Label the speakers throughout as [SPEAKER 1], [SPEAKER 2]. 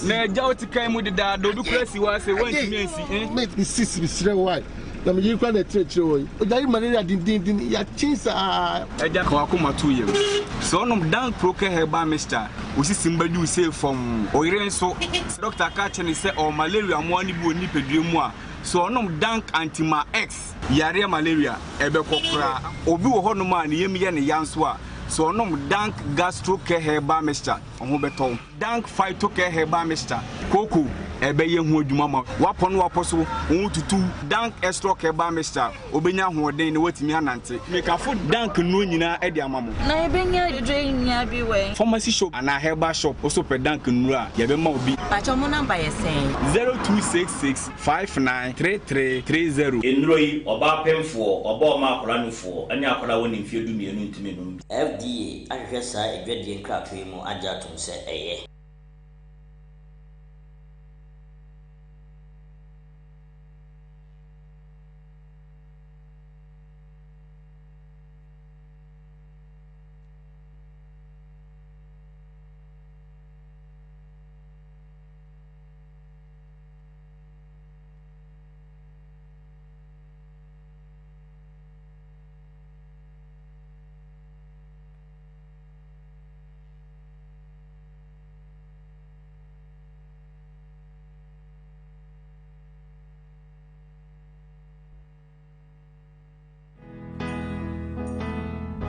[SPEAKER 1] Na jauti kai mu da do bi kurasi wa se wanti mensi
[SPEAKER 2] mate me sis me sire why na me yikwa na tretre wo o jari malaria din ya chinsa
[SPEAKER 1] eja ka akoma 2 years so onom dank proker herba mixture osi simbadu say from oyire nso doctor ka chene say o malaria mo ani bi oni pedue mu a so onom dank antima x yare malaria ebe kokora obi wo honom a ne yem ye ne yanso a so onom dank gastro care herba mixture oho beton dank phyto care herba mixture koko ebe ye hu adwuma ma wapon waposo tutu dank extra care herba mixture obenya hoden ne watimi anante mekafo dank no nyina e de amamo
[SPEAKER 3] na ebenya dwe nya bi we
[SPEAKER 1] pharmacy shop ana herba shop also pe dank nura ye be ma obi
[SPEAKER 3] pacho mo number ye sen
[SPEAKER 1] 0266593330
[SPEAKER 4] enroi oba pemfo oba ma akora nufo ani akora woni mfie du mienu ntime no
[SPEAKER 5] FDA ahwehwe saa edwadie nkratoe mu agya tom se eye.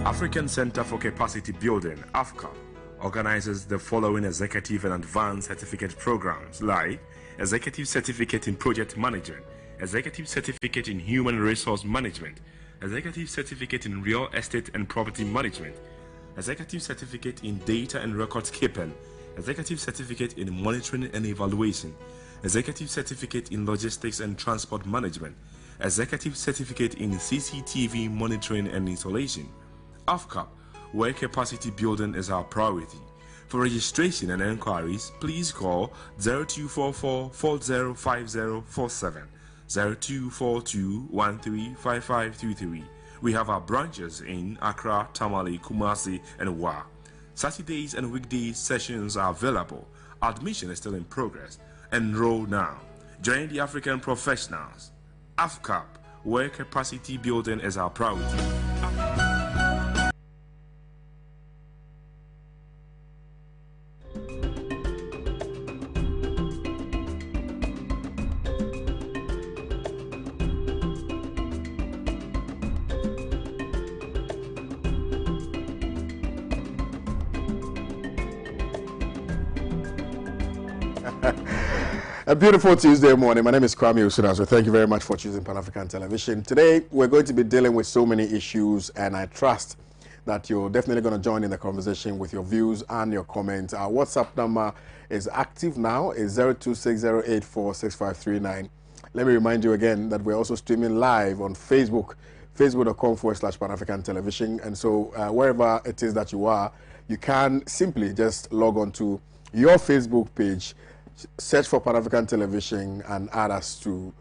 [SPEAKER 6] African Center for Capacity Building, AFCA, organizes the following executive and advanced certificate programs like Executive Certificate in Project Management, Executive Certificate in Human Resource Management, Executive Certificate in Real Estate and Property Management, Executive Certificate in Data and Records Keeping, Executive Certificate in Monitoring and Evaluation, Executive Certificate in Logistics and Transport Management, Executive Certificate in CCTV Monitoring and Installation. AFCAP, where capacity building is our priority. For registration and enquiries, please call 0244 405047, 0242135523. We have our branches in Accra, Tamale, Kumasi, and Wa. Saturdays and weekdays sessions are available. Admission is still in progress. Enroll now. Join the African professionals. AFCAP, where capacity building is our priority.
[SPEAKER 2] A beautiful Tuesday morning. My name is KWAME OWUSU, so thank you very much for choosing Pan-African Television. Today, we're going to be dealing with so many issues, and I trust that you're definitely going to join in the conversation with your views and your comments. Our WhatsApp number is active now. It's 0260846539. Let me remind you again that we're also streaming live on Facebook, facebook.com/Pan-African Television. And so wherever it is that you are, you can simply just log on to your Facebook page, search for Pan-African Television, and add us to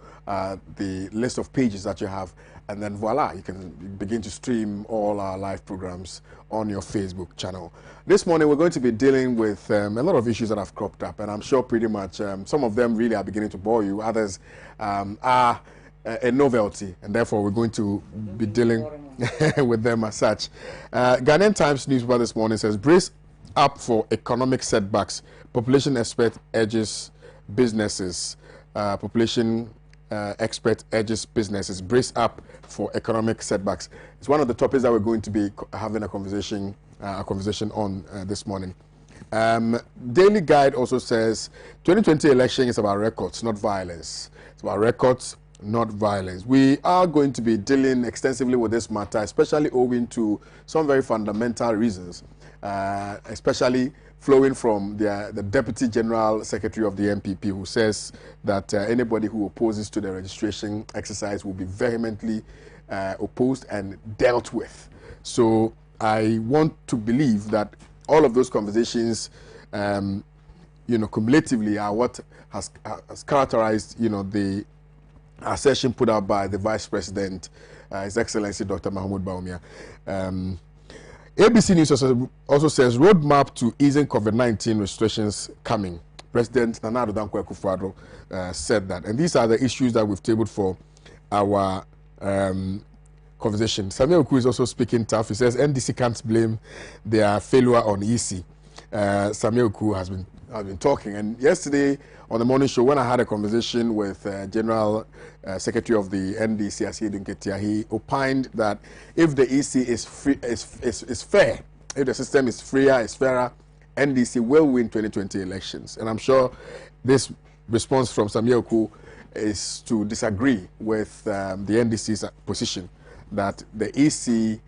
[SPEAKER 2] the list of pages that you have, and then voila, you can begin to stream all our live programs on your Facebook channel. This morning we're going to be dealing with a lot of issues that have cropped up, and I'm sure pretty much some of them really are beginning to bore you, others are a novelty, and therefore we're going to be dealing with them as such. Ghanaian Times newspaper this morning says, brace up for economic setbacks. Population expert urges businesses. Expert urges businesses. Brace up for economic setbacks. It's one of the topics that we're going to be having a conversation on this morning. Daily Guide also says 2020 election is about records, not violence. It's about records, not violence. We are going to be dealing extensively with this matter, especially owing to some very fundamental reasons, especially flowing from the Deputy General Secretary of the MPP, who says that anybody who opposes to the registration exercise will be vehemently opposed and dealt with. So I want to believe that all of those conversations, cumulatively, are what has characterized, the assertion put out by the Vice President, His Excellency Dr. Mahmoud Bawumia. ABC News also says roadmap to easing COVID-19 restrictions coming. President Nana Addo Dankwa Akufo-Addo said that. And these are the issues that we've tabled for our conversation. Samuel Oku is also speaking tough. He says NDC can't blame their failure on EC. Samuel Oku has been talking. And yesterday on the morning show, when I had a conversation with General Secretary of the NDC, Asiedu Nketia, he opined that if the EC is fair, if the system is freer, is fairer, NDC will win 2020 elections. And I'm sure this response from Samuel Oku is to disagree with the NDC's position that the EC,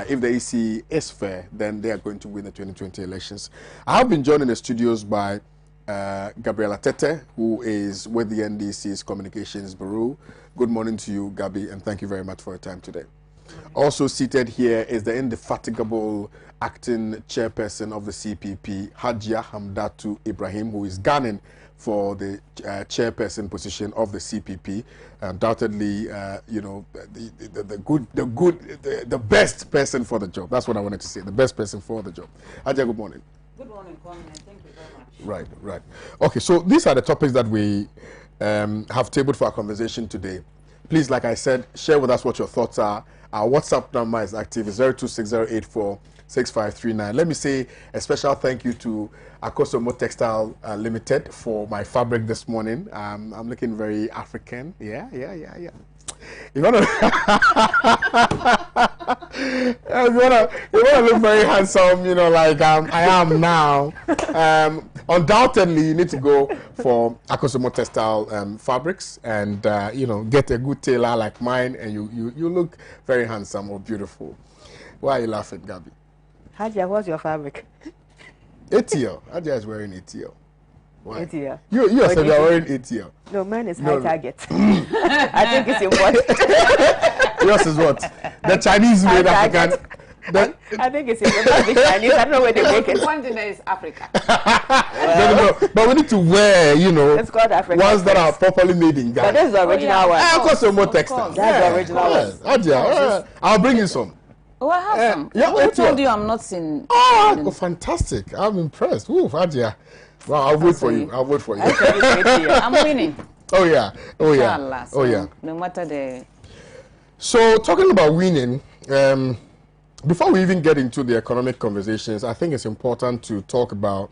[SPEAKER 2] if the EC is fair, then they are going to win the 2020 elections. I have been joined in the studios by Gabriela Tete, who is with the NDC's Communications Bureau. Good morning to you, Gabi, and thank you very much for your time today. Also seated here is the indefatigable acting chairperson of the CPP, Hajia Hamdatu Ibrahim, who is gunning for the chairperson position of the CPP. Undoubtedly, you know, the best person for the job. That's what I wanted to say. The best person for the job. Hajia, good morning.
[SPEAKER 3] Good morning, Kwame. Thank you very much.
[SPEAKER 2] Right. Okay, so these are the topics that we have tabled for our conversation today. Please, like I said, share with us what your thoughts are. Our WhatsApp number is active, 0260846539. Let me say a special thank you to Akosomo Textile Limited for my fabric this morning. I'm looking very African. Yeah. You wanna look very handsome, you know, like I am now. Undoubtedly, you need to go for Akosomo Textile fabrics and you know, get a good tailor like mine, and you look very handsome or beautiful. Why are you laughing, Gabi?
[SPEAKER 7] Hajia, what's your fabric?
[SPEAKER 2] ATL. Hajia is wearing ATL. Why?
[SPEAKER 7] ATL.
[SPEAKER 2] You said you are wearing ATL.
[SPEAKER 7] No, mine is high target. I think it's important.
[SPEAKER 2] Yours is what? The Chinese made African.
[SPEAKER 7] I think it's important. The Chinese. I don't know where they make it.
[SPEAKER 3] One dinner is Africa.
[SPEAKER 2] No. But we need to wear, you know,
[SPEAKER 7] it's called African
[SPEAKER 2] ones that are properly made in Ghana.
[SPEAKER 7] But this is the original one.
[SPEAKER 2] Of course, some more textile.
[SPEAKER 7] That's the original one.
[SPEAKER 2] Hajia, I'll bring you some.
[SPEAKER 3] Oh, I have some.
[SPEAKER 2] Yeah,
[SPEAKER 3] Who told you I'm not in?
[SPEAKER 2] Oh, fantastic. I'm impressed. Ooh, Hajia. Well, I'll wait for you.
[SPEAKER 3] I'm winning.
[SPEAKER 2] Oh, yeah.
[SPEAKER 3] Inshallah, so no matter the...
[SPEAKER 2] So, talking about winning, before we even get into the economic conversations, I think it's important to talk about...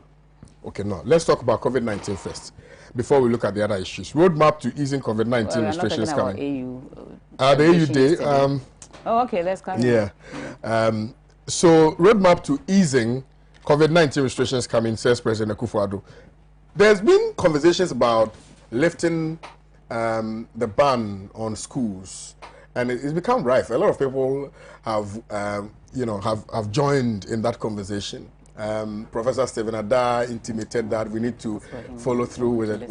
[SPEAKER 2] Okay, no. Let's talk about COVID-19 first, before we look at the other issues. Roadmap to easing COVID-19 restrictions coming. The AU Day.
[SPEAKER 3] Okay, let's come.
[SPEAKER 2] Yeah. So, roadmap to easing COVID-19 restrictions coming, says President Akufo-Addo. There's been conversations about lifting the ban on schools, and it's become rife. A lot of people have, have joined in that conversation. Professor Stephen Adar intimated that we need to follow through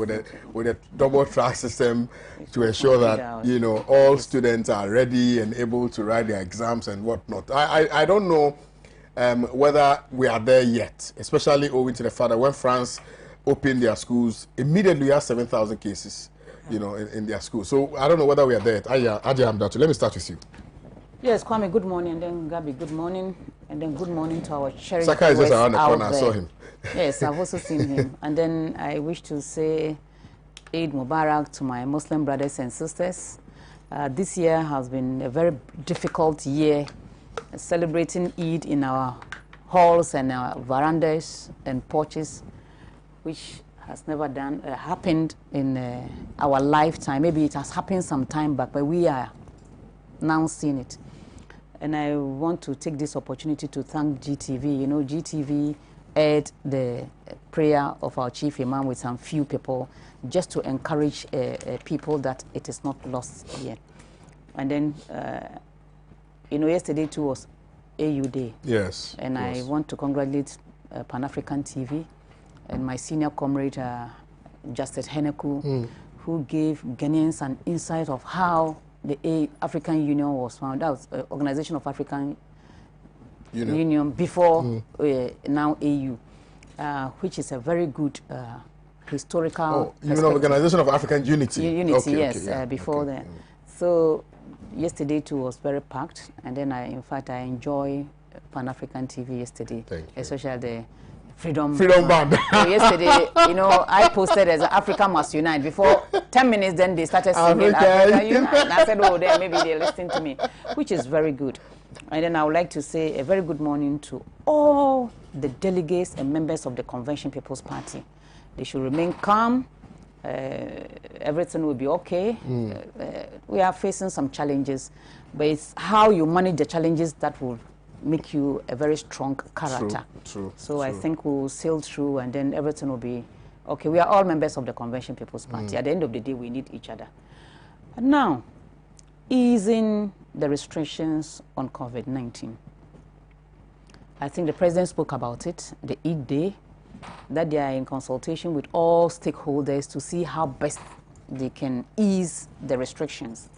[SPEAKER 2] with a double track system to ensure that, you know, all students are ready and able to write their exams and whatnot. I don't know whether we are there yet, especially owing to the fact that when France opened their schools, immediately we have 7,000 cases, you know, in their schools. So I don't know whether we are there yet. Hajia Hamdatu, let me start with you.
[SPEAKER 3] Yes, Kwame, good morning, and then Gabi, good morning, and then good morning to our cherished
[SPEAKER 2] Saka is just around the corner, I saw him.
[SPEAKER 3] Yes, I've also seen him. And then I wish to say Eid Mubarak to my Muslim brothers and sisters. This year has been a very difficult year, celebrating Eid in our halls and our verandas and porches, which has never happened in our lifetime. Maybe it has happened some time back, but we are now seeing it. And I want to take this opportunity to thank GTV. You know, GTV aired the prayer of our chief imam with some few people, just to encourage people that it is not lost yet. And then, you know, yesterday too was AU Day.
[SPEAKER 2] Yes.
[SPEAKER 3] And I want to congratulate Pan-African TV and my senior comrade, Justice Heneku, who gave Ghanaians an insight of how the African Union was found. That was Organization of African Union before now AU, which is a very good historical.
[SPEAKER 2] You mean Organization of African Unity?
[SPEAKER 3] Unity, yes, before that. So yesterday too was very packed, and then in fact I enjoy Pan-African TV yesterday, especially the Freedom
[SPEAKER 2] Band.
[SPEAKER 3] So yesterday, you know, I posted as Africa Must Unite. Before 10 minutes, then they started singing Africa Unite. And I said, oh, then maybe they're listening to me, which is very good. And then I would like to say a very good morning to all the delegates and members of the Convention People's Party. They should remain calm. Everything will be okay. We are facing some challenges, but it's how you manage the challenges that will make you a very strong character.
[SPEAKER 2] True.
[SPEAKER 3] I think we'll sail through, and then everything will be okay. We are all members of the Convention People's Party. At the end of the day, we need each other. And now, easing the restrictions on COVID-19. I think the President spoke about it, the Eid Day, that they are in consultation with all stakeholders to see how best they can ease the restrictions.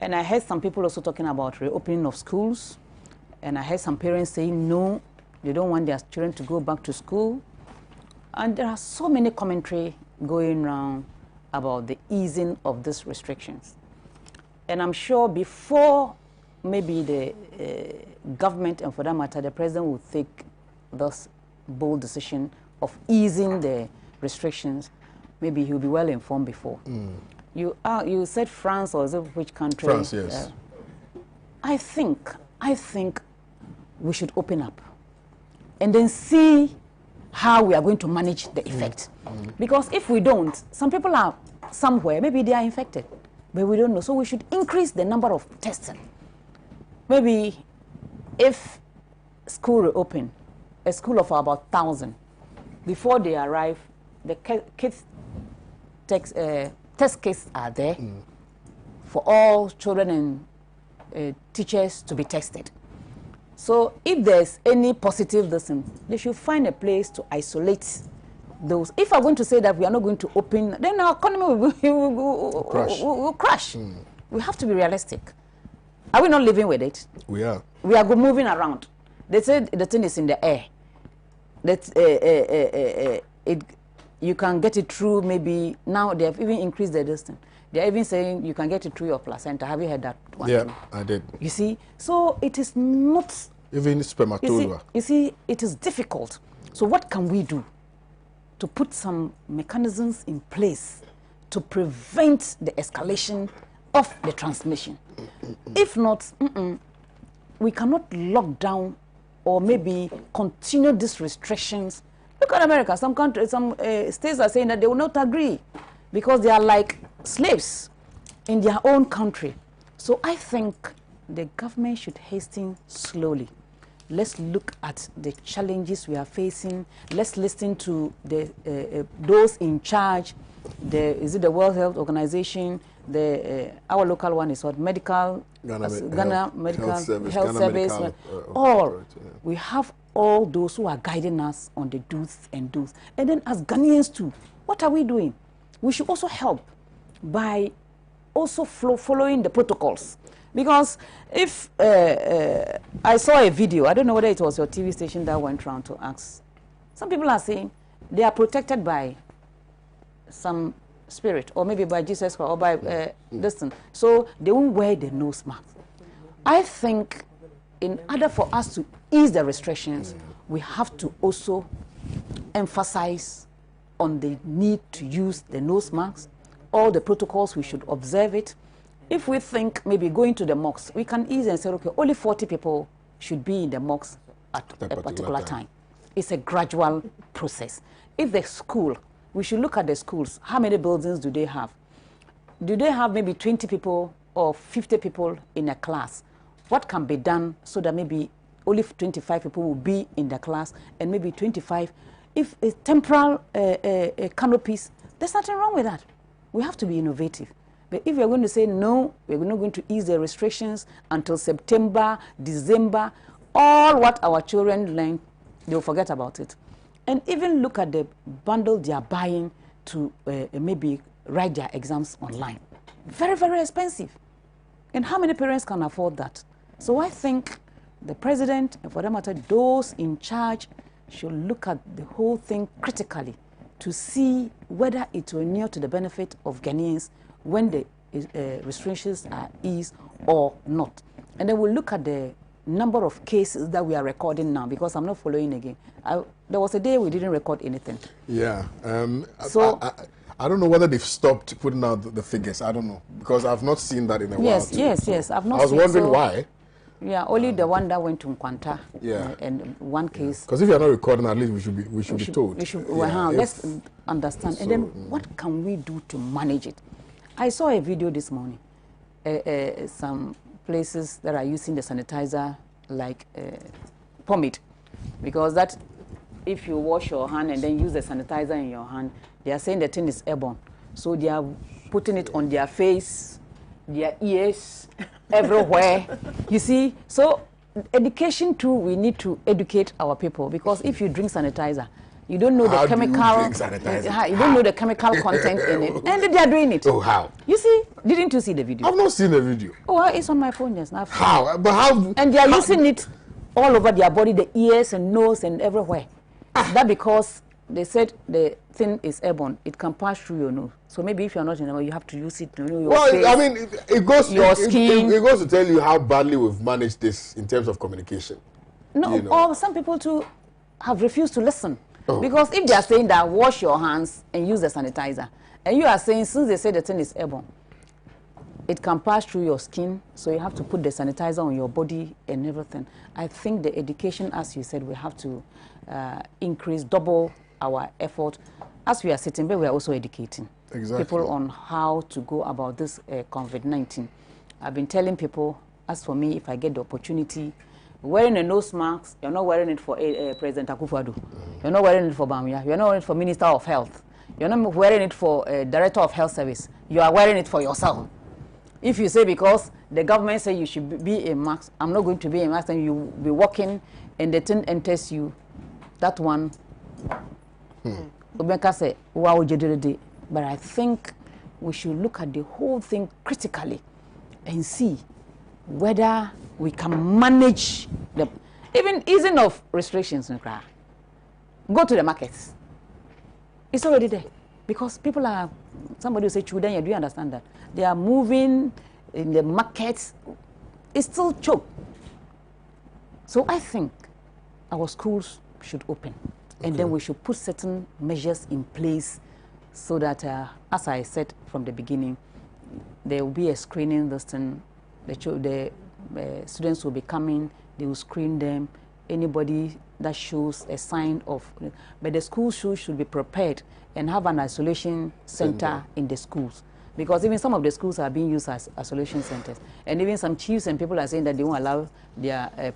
[SPEAKER 3] And I heard some people also talking about reopening of schools, and I heard some parents saying no, they don't want their children to go back to school. And there are so many commentary going around about the easing of these restrictions. And I'm sure before maybe the government, and for that matter, the President will take this bold decision of easing the restrictions, maybe he'll be well informed before. You said France, or is it which country?
[SPEAKER 2] France, yes.
[SPEAKER 3] I think we should open up and then see how we are going to manage the effect. Because if we don't, some people are somewhere, maybe they are infected, but we don't know. So we should increase the number of testing. Maybe if school reopen, a school of about 1,000, before they arrive, the kids test kits are there for all children and teachers to be tested. So if there's any positive lesson, they should find a place to isolate those. If I'm going to say that we are not going to open, then our economy will crash. We have to be realistic. Are we not living with it?
[SPEAKER 2] We are.
[SPEAKER 3] We are moving around. They said the thing is in the air. That you can get it through. Maybe now they have even increased the distance. They are even saying you can get it through your placenta. Have you heard that one?
[SPEAKER 2] Yeah, I did.
[SPEAKER 3] You see, so it is not
[SPEAKER 2] even spermatozoa.
[SPEAKER 3] You see, it is difficult. So what can we do to put some mechanisms in place to prevent the escalation of the transmission? If not, we cannot lock down or maybe continue these restrictions. Look at America. Some countries, some states are saying that they will not agree because they are like slaves in their own country. So I think the government should hasten slowly. Let's look at the challenges we are facing. Let's listen to the those in charge. Is it the World Health Organization? Our local one is what? Ghana Medical Health Service. We have all those who are guiding us on the do's and don'ts. And then as Ghanaians too, what are we doing? We should also help by also following the protocols. Because if I saw a video, I don't know whether it was your TV station that went around to ask, some people are saying they are protected by some spirit, or maybe by Jesus Christ, or by this thing. So they won't wear the nose mask. I think in order for us to ease the restrictions, we have to also emphasize on the need to use the nose mask. All the protocols, we should observe it. If we think maybe going to the mosque, we can easily say, okay, only 40 people should be in the mosque at a particular time. It's a gradual process. If the school, we should look at the schools. How many buildings do they have? Do they have maybe 20 people or 50 people in a class? What can be done so that maybe only 25 people will be in the class and maybe 25? If it's temporal canopies, there's nothing wrong with that. We have to be innovative. But if we're going to say no, we're not going to ease the restrictions until September, December, all what our children learn, they'll forget about it. And even look at the bundle they are buying to maybe write their exams online. Very, very expensive. And how many parents can afford that? So I think the president, and for that matter, those in charge, should look at the whole thing critically to see whether it will inure to the benefit of Ghanaians when the restrictions are eased or not. And then we'll look at the number of cases that we are recording now, because I'm not following again. There was a day we didn't record anything.
[SPEAKER 2] Yeah.
[SPEAKER 3] So
[SPEAKER 2] I don't know whether they've stopped putting out the figures. I don't know, because I've not seen that in a while.
[SPEAKER 3] Yes. I've not.
[SPEAKER 2] I was wondering why.
[SPEAKER 3] Yeah, only the one that went to Nkwanta.
[SPEAKER 2] Yeah.
[SPEAKER 3] And one case.
[SPEAKER 2] Because if you're not recording, at least we should be told.
[SPEAKER 3] We should. Let's understand. So, and then what can we do to manage it? I saw a video this morning. Some places that are using the sanitizer like pomade, because that if you wash your hand and then use the sanitizer in your hand, they are saying the thing is airborne. So they are putting it on their face, their ears, everywhere. You see, so education too, we need to educate our people, because if you drink sanitizer, you don't know the chemical. You don't know the chemical content in it, and they are doing it.
[SPEAKER 2] Oh, how?
[SPEAKER 3] You see? Didn't you see the video?
[SPEAKER 2] I've not seen the video.
[SPEAKER 3] Oh, it's on my phone just now.
[SPEAKER 2] How? But how?
[SPEAKER 3] And they are using it all over their body, the ears and nose and everywhere. That because they said the thing is airborne, it can pass through your nose. So maybe if you're not in the you have to use it. You know, your face,
[SPEAKER 2] I mean, it goes.
[SPEAKER 3] Your skin.
[SPEAKER 2] It goes to tell you how badly we've managed this in terms of communication.
[SPEAKER 3] No,
[SPEAKER 2] you know.
[SPEAKER 3] or some people too have refused to listen. Because if they are saying that wash your hands and use the sanitizer, and you are saying since they say the thing is airborne, it can pass through your skin, so you have to put the sanitizer on your body and everything. I think the education, as you said, we have to increase, double our effort. As we are sitting here, we are also educating people on how to go about this COVID-19. I've been telling people, as for me, if I get the opportunity, wearing a nose mask, you're not wearing it for President Akufo-Addo. You're not wearing it for Bamia. You're not wearing it for Minister of Health. You're not wearing it for Director of Health Service. You are wearing it for yourself. If you say because the government say you should be a mask, I'm not going to be a mask, and you will be walking and the thing enters you, that one, but I think we should look at the whole thing critically and see whether we can manage the even easing of restrictions. Go to the markets. It's already there, because people are, somebody will say, children, do you understand that? They are moving in the markets. It's still choke. So I think our schools should open, and then we should put certain measures in place so that, as I said from the beginning, there will be a screening this thing. The students will be coming, they will screen them. Anybody that shows a sign of, but the school should be prepared and have an isolation center in the schools, because even some of the schools are being used as isolation centers, and even some chiefs and people are saying that they won't allow their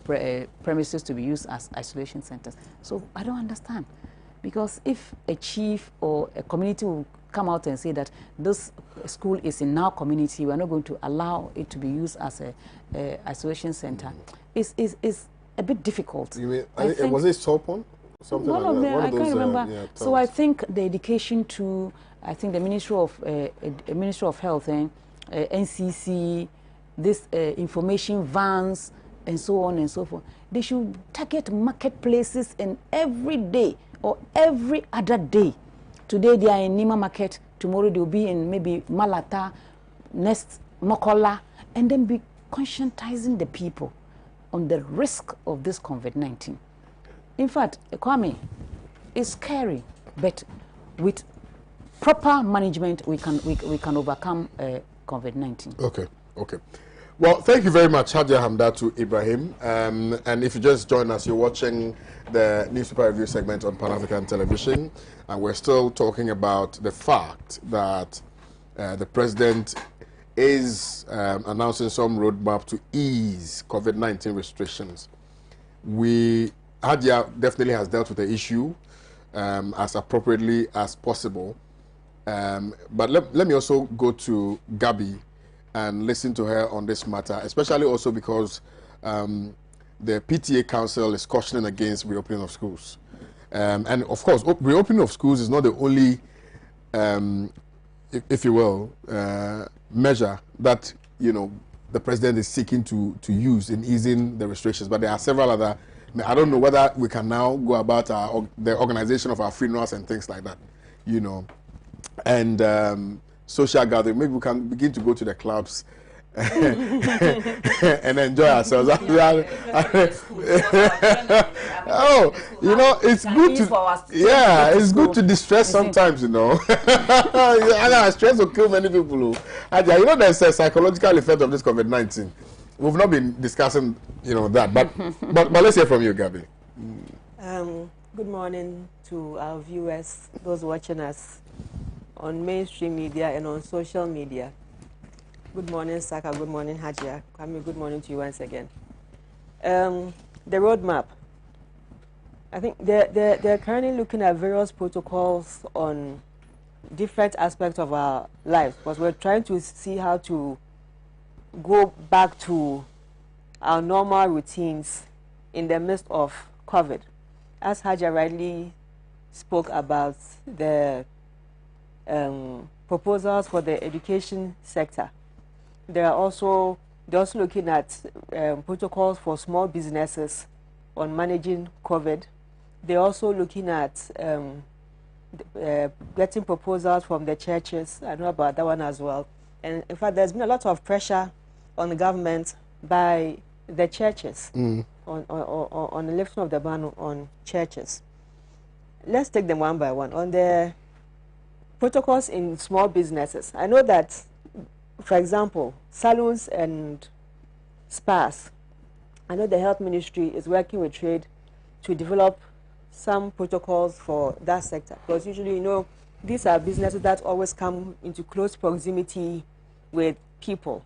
[SPEAKER 3] premises to be used as isolation centers. So I don't understand, because if a chief or a community will come out and say that this school is in our community, we are not going to allow it to be used as a isolation center, it's a bit difficult. You mean,
[SPEAKER 2] I think, was it Sopon? Something
[SPEAKER 3] one
[SPEAKER 2] like
[SPEAKER 3] of
[SPEAKER 2] that.
[SPEAKER 3] them, I can't remember. So I think the education to, I think the Ministry of Health and NCC, this information vans and so on and so forth, they should target marketplaces, and every day or every other day. Today they are in Nima Market, tomorrow they will be in maybe Malata, next Mokola, and then be conscientizing the people on the risk of this COVID-19. In fact, Kwame, it's scary, but with proper management, we can overcome COVID-19.
[SPEAKER 2] Okay. Well, thank you very much, Hadia Hamdatu Ibrahim. And if you just joined us, you're watching the newspaper review segment on Pan-African Television, and we're still talking about the fact that the president is announcing some roadmap to ease COVID-19 restrictions. Hadia definitely has dealt with the issue as appropriately as possible. But let me also go to Gabi and listen to her on this matter, especially also because the PTA Council is cautioning against reopening of schools. And of course, reopening of schools is not the only, if you will, measure that, you know, the president is seeking to use in easing the restrictions. But there are several other. I don't know whether we can now go about the organization of our funerals and things like that, you know, and social gathering. Maybe we can begin to go to the clubs and enjoy ourselves. Oh, you know, it's good to, yeah, it's good to distress sometimes, you know. Stress will kill many people. You know, there's a psychological effect of this COVID-19. We've not been discussing, you know, that, but let's hear from you, Gabby.
[SPEAKER 7] Good morning to our viewers, those watching us on mainstream media and on social media. Good morning, Saka. Good morning, Hajia. Kwame, good morning to you once again. The roadmap. I think they're currently looking at various protocols on different aspects of our lives, because we're trying to see how to go back to our normal routines in the midst of COVID. As Hajia rightly spoke about the proposals for the education sector, they're also looking at protocols for small businesses on managing COVID. They're also looking at getting proposals from the churches. I know about that one as well. And in fact, there's been a lot of pressure on the government by the churches on the lifting of the ban on churches. Let's take them one by one. On the protocols in small businesses, I know that, for example, salons and spas, I know the health ministry is working with trade to develop some protocols for that sector, because usually, you know, these are businesses that always come into close proximity with people.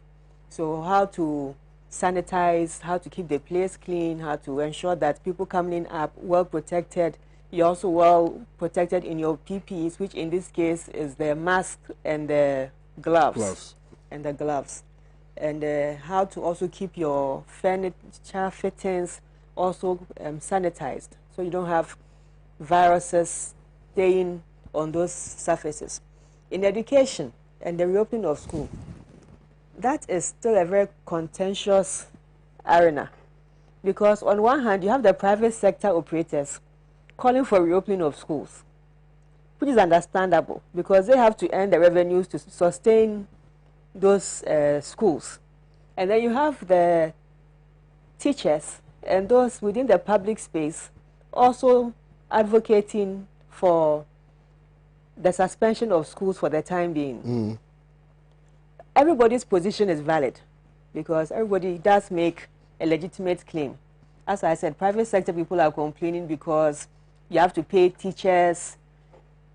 [SPEAKER 7] So how to sanitize, how to keep the place clean, how to ensure that people coming in are well protected. You're also well protected in your PPEs, which in this case is the mask and the gloves. And the gloves. And how to also keep your furniture fittings also sanitized, so you don't have viruses staying on those surfaces. In education and the reopening of school, that is still a very contentious arena, because on one hand you have the private sector operators calling for reopening of schools, which is understandable because they have to earn the revenues to sustain those schools. And then you have the teachers and those within the public space also advocating for the suspension of schools for the time being. Everybody's position is valid because everybody does make a legitimate claim. As I said, private sector people are complaining because you have to pay teachers,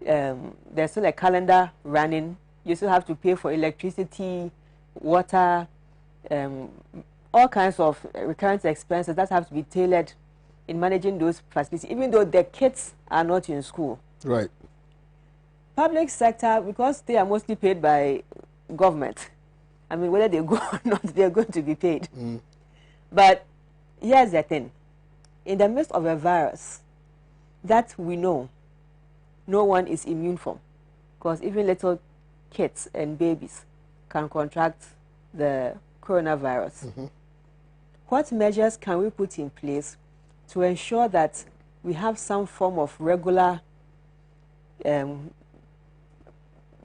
[SPEAKER 7] there's still a calendar running, you still have to pay for electricity, water, all kinds of recurrent expenses that have to be tailored in managing those facilities, even though the kids are not in school.
[SPEAKER 2] Right.
[SPEAKER 7] Public sector, because they are mostly paid by government, I mean, whether they go or not, they're going to be paid. But here's the thing. In the midst of a virus that we know no one is immune from, because even little kids and babies can contract the coronavirus. What measures can we put in place to ensure that we have some form of regular, the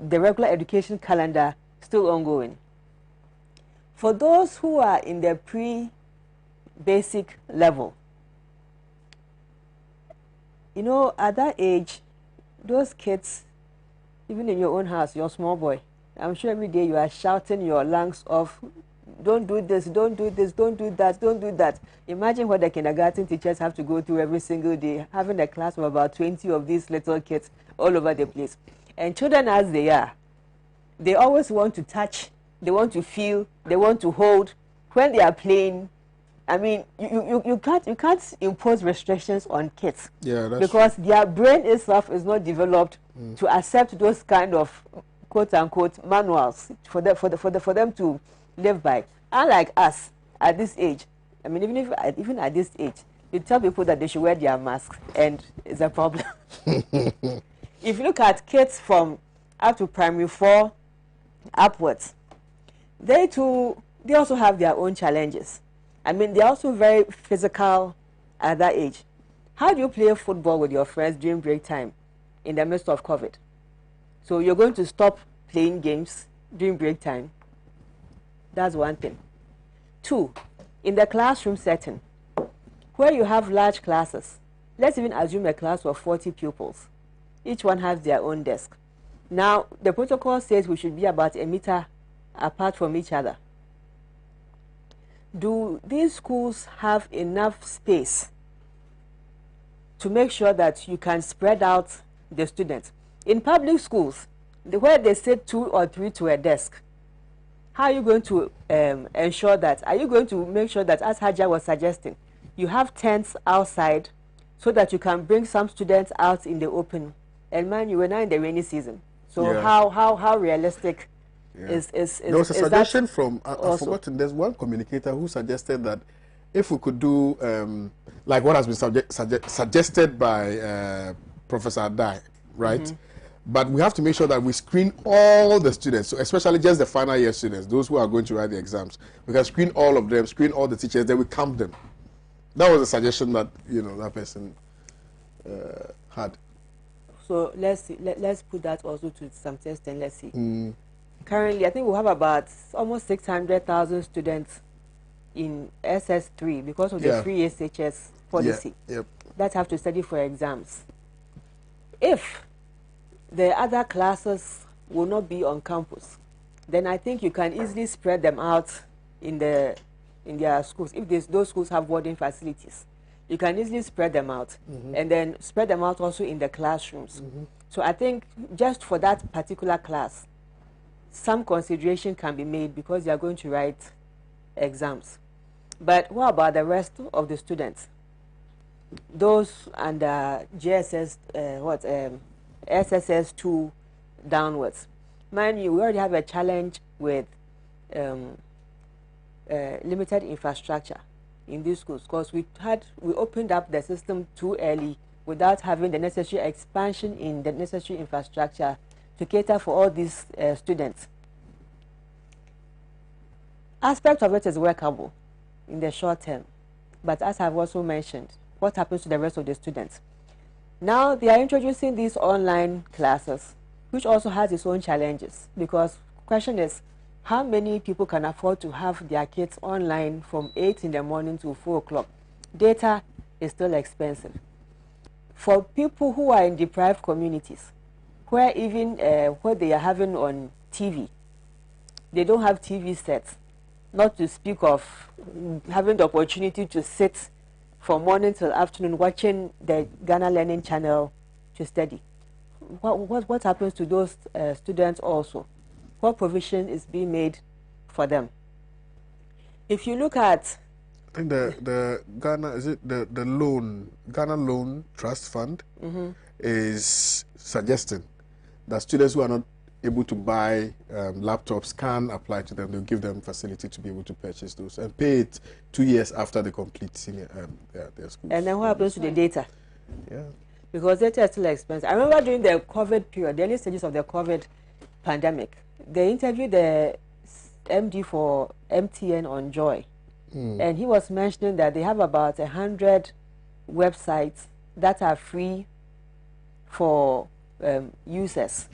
[SPEAKER 7] regular education calendar still ongoing? For those who are in the pre-basic level, you know, at that age, those kids, even in your own house, your small boy, I'm sure every day you are shouting your lungs off, don't do this, don't do this, don't do that, don't do that. Imagine what the kindergarten teachers have to go through every single day, having a class of about 20 of these little kids all over the place. And children as they are, they always want to touch, they want to feel, they want to hold. When they are playing, I mean, you can't impose restrictions on kids.
[SPEAKER 2] Yeah, that's
[SPEAKER 7] because their brain itself is not developed to accept those kind of quote unquote manuals for them to live by. Unlike us at this age, I mean, even at this age, you tell people that they should wear their masks, and it's a problem. If you look at kids from up to primary 4 upwards, they also have their own challenges. I mean, they're also very physical at that age. How do you play football with your friends during break time in the midst of COVID? So you're going to stop playing games during break time. That's one thing. Two, in the classroom setting, where you have large classes, let's even assume a class of 40 pupils. Each one has their own desk. Now, the protocol says we should be about a meter apart from each other. Do these schools have enough space to make sure that you can spread out the students? In public schools, where they sit 2 or 3 to a desk, how are you going to ensure that? Are you going to make sure that, as Haja was suggesting, you have tents outside so that you can bring some students out in the open? And man, you were now in the rainy season. So
[SPEAKER 2] Yeah.
[SPEAKER 7] how realistic is
[SPEAKER 2] there was a suggestion from I've forgotten. There's one communicator who suggested that if we could do like what has been suggested by Professor Adai, right? But we have to make sure that we screen all the students, so especially just the final year students, those who are going to write the exams. We can screen all of them, screen all the teachers, then we count them. That was a suggestion that that person had.
[SPEAKER 7] So let's see, let's put that also to some test and let's see. Currently, I think we have about almost 600,000 students in SS3 because of the free SHS policy that have to study for exams. If the other classes will not be on campus, then I think you can easily spread them out in their schools. If those schools have boarding facilities, you can easily spread them out and then spread them out also in the classrooms. So I think just for that particular class, some consideration can be made because they are going to write exams. But what about the rest of the students? Those under GSS, SSS2 downwards. Mind you, we already have a challenge with limited infrastructure in these schools because we opened up the system too early without having the necessary expansion in the necessary infrastructure to cater for all these students. Aspect of it is workable in the short term, but as I've also mentioned, what happens to the rest of the students? Now they are introducing these online classes, which also has its own challenges, because the question is, how many people can afford to have their kids online from 8 in the morning to 4 o'clock? Data is still expensive. For people who are in deprived communities, where even what they are having on TV, they don't have TV sets, not to speak of having the opportunity to sit from morning till afternoon watching the Ghana Learning Channel to study. What happens to those students also? What provision is being made for them? If you look at,
[SPEAKER 2] I think the Ghana, is it the Ghana Loan Trust Fund is suggesting that students who are not able to buy laptops can apply to them. They'll give them facility to be able to purchase those and pay it 2 years after they complete senior their school.
[SPEAKER 7] And then what happens to the data?
[SPEAKER 2] Yeah.
[SPEAKER 7] Because data is still expensive. I remember during the COVID period, the early stages of the COVID pandemic, they interviewed the MD for MTN on Joy. And he was mentioning that they have about 100 websites that are free for users.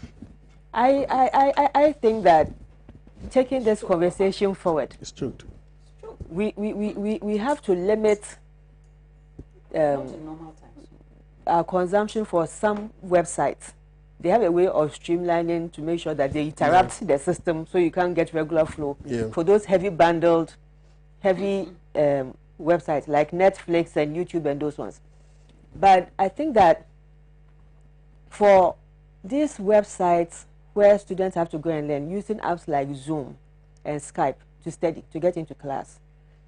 [SPEAKER 7] I think that taking this conversation forward,
[SPEAKER 2] It's true.
[SPEAKER 7] we have to limit our consumption for some websites. They have a way of streamlining to make sure that they interrupt the system so you can't get regular flow. For those heavy bundled, heavy websites like Netflix and YouTube and those ones. But I think that for these websites where students have to go and learn using apps like Zoom and Skype to study, to get into class,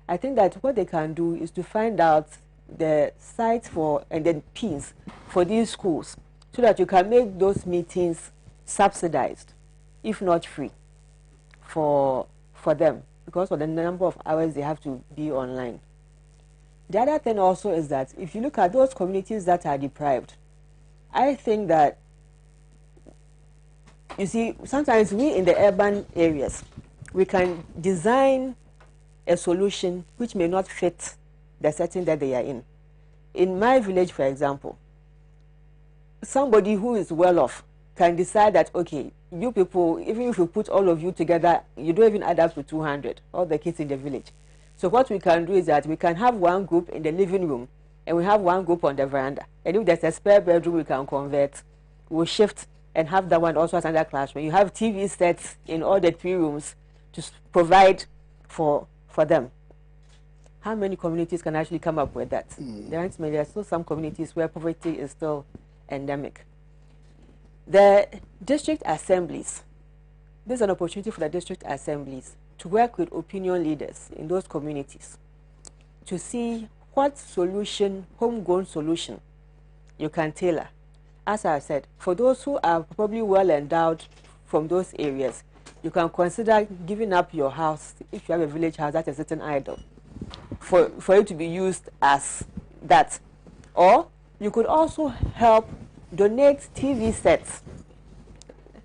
[SPEAKER 7] I think that what they can do is to find out the sites for and then pins for these schools so that you can make those meetings subsidized, if not free, for them because of the number of hours they have to be online. The other thing also is that if you look at those communities that are deprived, I think that, you see, sometimes we in the urban areas, we can design a solution which may not fit the setting that they are in. In my village, for example, somebody who is well off can decide that, okay, you people, even if you put all of you together, you don't even add up to 200, all the kids in the village. So what we can do is that we can have one group in the living room, and we have one group on the veranda. And if there's a spare bedroom, we can convert. We'll shift and have that one also as another classroom. You have TV sets in all the 3 rooms to provide for them. How many communities can actually come up with that? There are still some communities where poverty is still endemic. The district assemblies, there's an opportunity for the district assemblies to work with opinion leaders in those communities to see what solution, homegrown solution, you can tailor. As I said, for those who are probably well endowed from those areas, you can consider giving up your house if you have a village house that is sitting idle for it to be used as that. Or you could also help donate TV sets,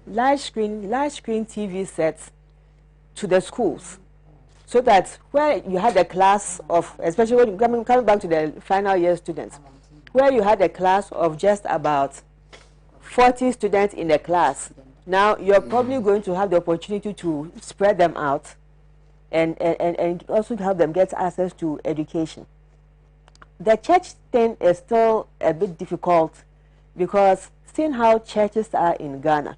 [SPEAKER 7] large screen TV sets to the schools, so that where you had a class of, especially when coming back to the final year students, where you had a class of just about 40 students in the class, now you're probably going to have the opportunity to spread them out and also help them get access to education. The church thing is still a bit difficult because seeing how churches are in Ghana,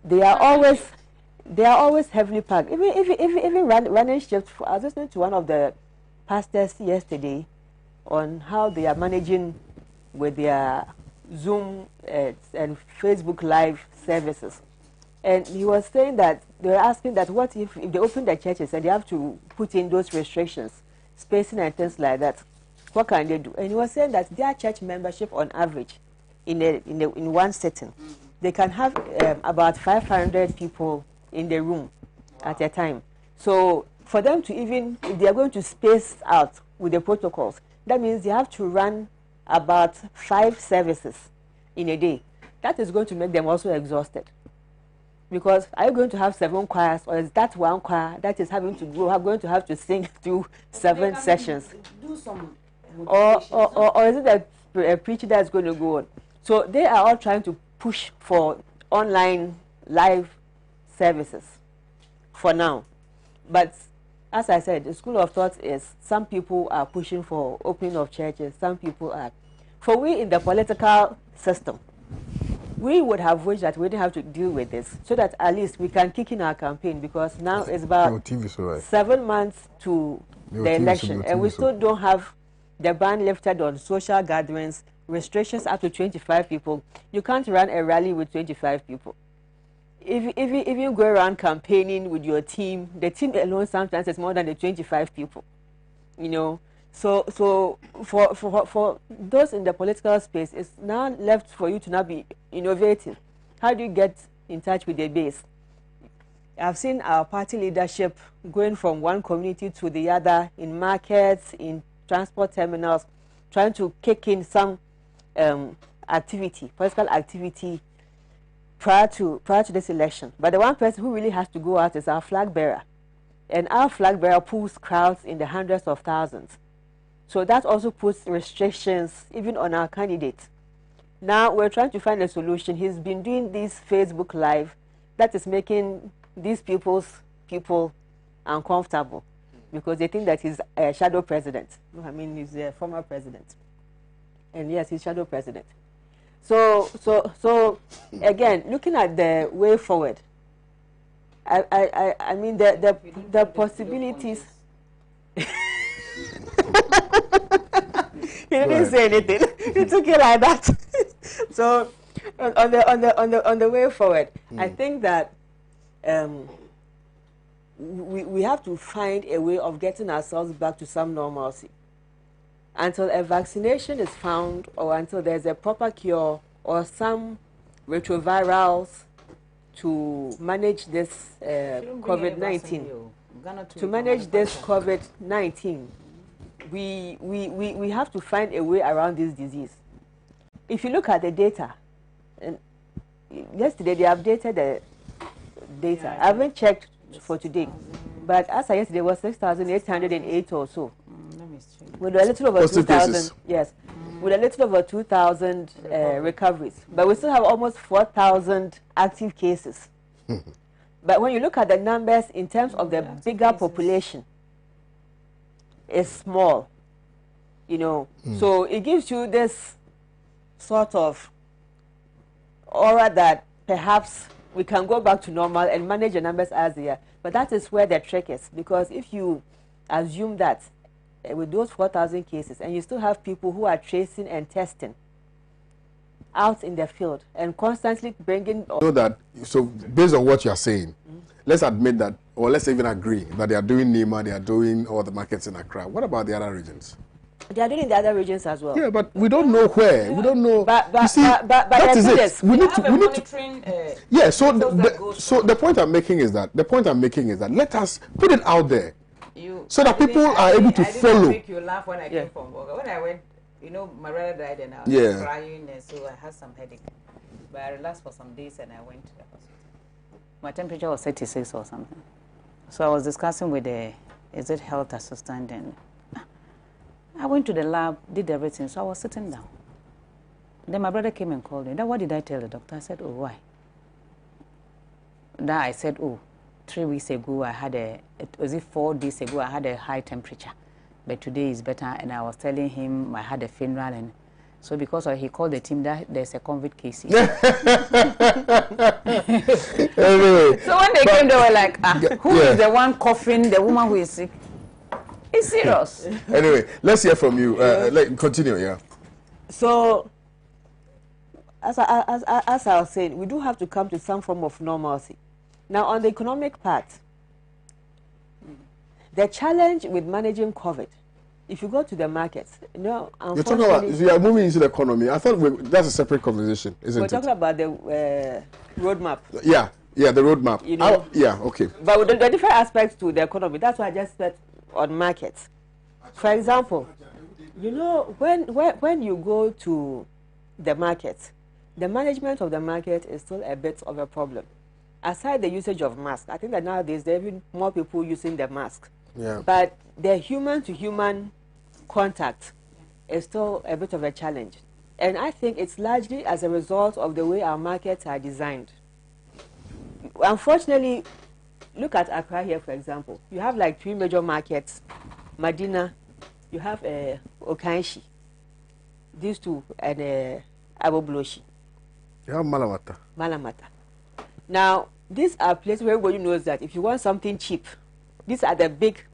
[SPEAKER 7] they are always heavily packed. Even running shifts. I was listening to one of the pastors yesterday on how they are managing with their Zoom and Facebook Live services, and he was saying that they were asking that what if they open the churches and they have to put in those restrictions, spacing and things like that, what can they do? And he was saying that their church membership on average in one setting, they can have about 500 people in the room at a time. So for them to even, if they are going to space out with the protocols, that means they have to run about 5 services in a day. That is going to make them also exhausted. Because are you going to have 7 choirs, or is that one choir that is going to have to sing through 7 sessions?
[SPEAKER 3] Do some
[SPEAKER 7] or is it a preacher that's going to go on? So they are all trying to push for online live services for now. But as I said, the school of thought is some people are pushing for opening of churches, some people are. For we in the political system, we would have wished that we didn't have to deal with this, so that at least we can kick in our campaign, because now it's about 7 months to the election, and we still don't have the ban lifted on social gatherings, restrictions up to 25 people. You can't run a rally with 25 people. If you go around campaigning with your team, the team alone sometimes is more than the 25 people, you know. So for those in the political space, it's now left for you to now be innovative. How do you get in touch with the base? I've seen our party leadership going from one community to the other, in markets, in transport terminals, trying to kick in some activity, political activity prior to this election. But the one person who really has to go out is our flag bearer. And our flag bearer pulls crowds in the hundreds of thousands. So that also puts restrictions even on our candidate. Now we're trying to find a solution. He's been doing this Facebook Live that is making these people uncomfortable, because they think that he's a shadow president. I mean, he's a former president. And yes, he's shadow president. So again, looking at the way forward, I mean the possibilities. He didn't say anything. He took it like that. So on the way forward, I think that we have to find a way of getting ourselves back to some normalcy. Until a vaccination is found, or until there's a proper cure or some retrovirals to manage this COVID-19. To manage this COVID-19, we have to find a way around this disease. If you look at the data, and yesterday they updated the data. I haven't checked for today, but as I yesterday was 6,808 or so. With a little over 2,000, yes. with a little over 2,000 recoveries. But we still have almost 4,000 active cases. But when you look at the numbers in terms of the bigger population, it's small, you know. So it gives you this sort of aura that perhaps we can go back to normal and manage the numbers as they are. But that is where the trick is, because if you assume that with those 4,000 cases and you still have people who are tracing and testing out in the field and constantly bringing...
[SPEAKER 2] So based on what you are saying, let's admit that, or let's even agree that they are doing Nima, they are doing all the markets in Accra. What about the other regions?
[SPEAKER 7] They are doing in the other regions as well.
[SPEAKER 2] Yeah, but we don't know where. We don't know.
[SPEAKER 7] But
[SPEAKER 2] you see, that is it. We need
[SPEAKER 3] to.
[SPEAKER 2] Yeah. So the point I'm making is that let us put it out there, so that people are able to follow.
[SPEAKER 3] I didn't make you laugh when I came from Boga. When I went, you know, my brother died and I was crying, and so I had some headache. But I relaxed for some days and I went to the hospital. My temperature was 36 or something. So I was discussing with the health assistant, and I went to the lab, did everything, so I was sitting down. Then my brother came and called me. Then what did I tell the doctor? I said, oh, why? Then I said, oh, 3 weeks ago, I had 4 days ago, I had a high temperature. But today is better, and I was telling him I had a funeral, and so because he called the team that there's a COVID case.
[SPEAKER 2] Anyway,
[SPEAKER 3] so when they came, they were like, who is the one coughing, the woman who is sick? It's serious.
[SPEAKER 2] Anyway, let's hear from you. Continue, yeah.
[SPEAKER 7] So, as I was saying, we do have to come to some form of normalcy. Now, on the economic part, the challenge with managing COVID, if you go to the markets, you know,
[SPEAKER 2] you're talking about, you are moving into the economy. I thought that's a separate conversation, isn't it?
[SPEAKER 7] We're talking about the roadmap.
[SPEAKER 2] Yeah, the roadmap.
[SPEAKER 7] You know,
[SPEAKER 2] yeah, okay.
[SPEAKER 7] But with the different aspects to the economy, that's why I just said on markets. For example, you know, when you go to the market, the management of the market is still a bit of a problem. Aside the usage of masks, I think that nowadays there are even more people using the mask.
[SPEAKER 2] Yeah.
[SPEAKER 7] But the human-to-human contact is still a bit of a challenge. And I think it's largely as a result of the way our markets are designed. Unfortunately, look at Accra here, for example. You have like 3 major markets. Medina, you have Okanshi, these two, and Abobloshi.
[SPEAKER 2] You have Malamata.
[SPEAKER 7] Malamata. Now, these are places where everybody knows that if you want something cheap, these are the big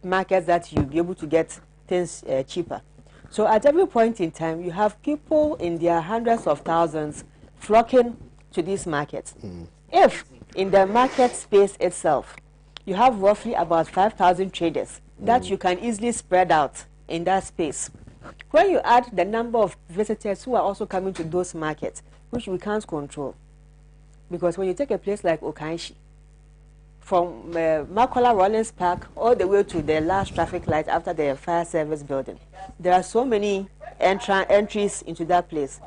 [SPEAKER 7] markets that you'll be able to get things cheaper. So at every point in time, you have people in their hundreds of thousands flocking to these markets. If in the market space itself, you have roughly about 5,000 traders that you can easily spread out in that space. When you add the number of visitors who are also coming to those markets, which we can't control, because when you take a place like Okanshi, from Makola Rollins Park all the way to the last traffic light after the fire service building, there are so many entries into that place.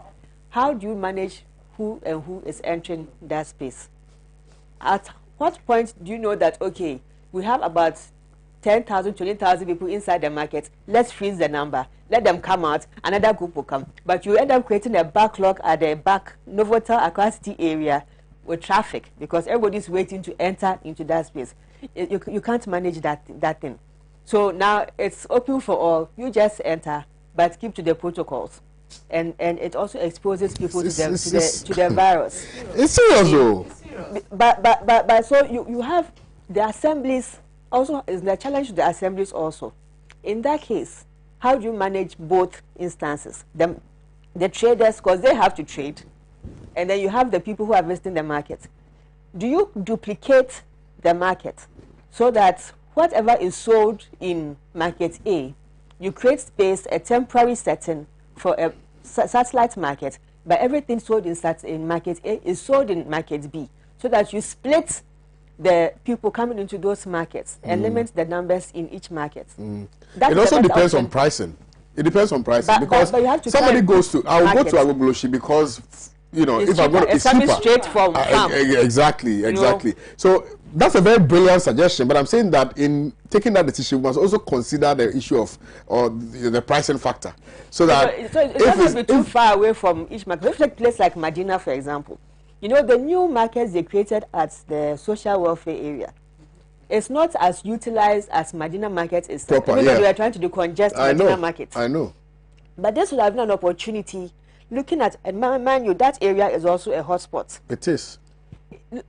[SPEAKER 7] How do you manage who and who is entering that space? At what point do you know that, okay, we have about 10,000, 20,000 people inside the market, let's freeze the number, let them come out, another group will come. But you end up creating a backlog at the back Novotel Accra City area with traffic, because everybody's waiting to enter into that space. You can't manage that thing. So now it's open for all. You just enter, but keep to the protocols. And it also exposes people to the virus.
[SPEAKER 2] It's serious though.
[SPEAKER 7] But so you have the assemblies also, is the challenge to the assemblies also. In that case, how do you manage both instances? The traders, because they have to trade, and then you have the people who are visiting the market. Do you duplicate the market so that whatever is sold in market A, you create space, a temporary setting for a satellite market, but everything sold in market A is sold in market B, so that you split the people coming into those markets and limit the numbers in each market.
[SPEAKER 2] It also depends on pricing. It depends on pricing, because
[SPEAKER 7] but you have to
[SPEAKER 2] somebody goes to, I will go to Agogloshi because, you know,
[SPEAKER 7] it's
[SPEAKER 2] if I'm going to, it's cheaper.
[SPEAKER 7] Straight from farm.
[SPEAKER 2] Exactly. So that's a very brilliant suggestion, but I'm saying that in taking that decision, we must also consider the issue of the pricing factor, so that
[SPEAKER 7] it doesn't be too far away from each market. If like a place like Medina, for example, you know, the new markets they created at the social welfare area, it's not as utilized as Medina market is.
[SPEAKER 2] Proper,
[SPEAKER 7] because
[SPEAKER 2] yeah.
[SPEAKER 7] we are trying to decongest Medina market.
[SPEAKER 2] I know.
[SPEAKER 7] But this would have been an opportunity. Looking at, and mind you, that area is also a hotspot.
[SPEAKER 2] It is.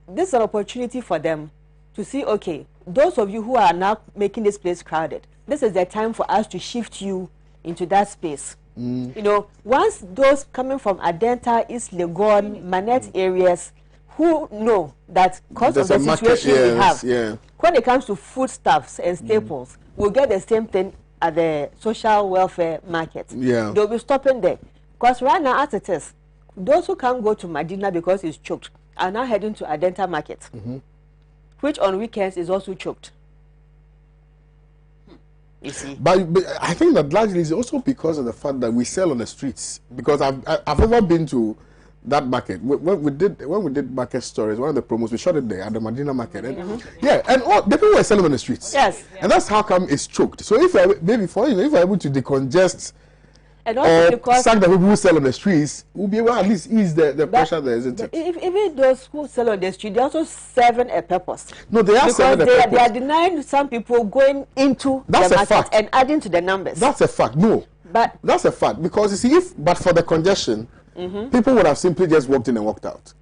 [SPEAKER 7] This is an opportunity for them to see, okay, those of you who are now making this place crowded, this is the time for us to shift you into that space. You know, once those coming from Adenta, East Legon, Manette areas, who know that because of the situation we have, when it comes to foodstuffs and staples, we'll get the same thing at the social welfare market. They'll be stopping there. Because right now, as it is, those who can't go to Medina because it's choked are now heading to Adenta market, which on weekends is also choked. You see?
[SPEAKER 2] But I think that largely is also because of the fact that we sell on the streets. Because I've never been to that market. When we did market stories, one of the promos, we shot it there at the Medina market. And, yeah, and all the people were selling on the streets.
[SPEAKER 7] Yes.
[SPEAKER 2] And that's how come it's choked. So if maybe for you, if we're able to decongest
[SPEAKER 7] and also because
[SPEAKER 2] sack the people who sell on the streets, we'll be able to at least ease the pressure there, isn't it?
[SPEAKER 7] Even those who sell on the street, they're also serving a purpose.
[SPEAKER 2] No, they are serving a purpose.
[SPEAKER 7] Because they are denying some people going into the market and adding to the numbers.
[SPEAKER 2] That's a fact. No, but that's a fact, because you see, but for the congestion, people would have simply just walked in and walked out.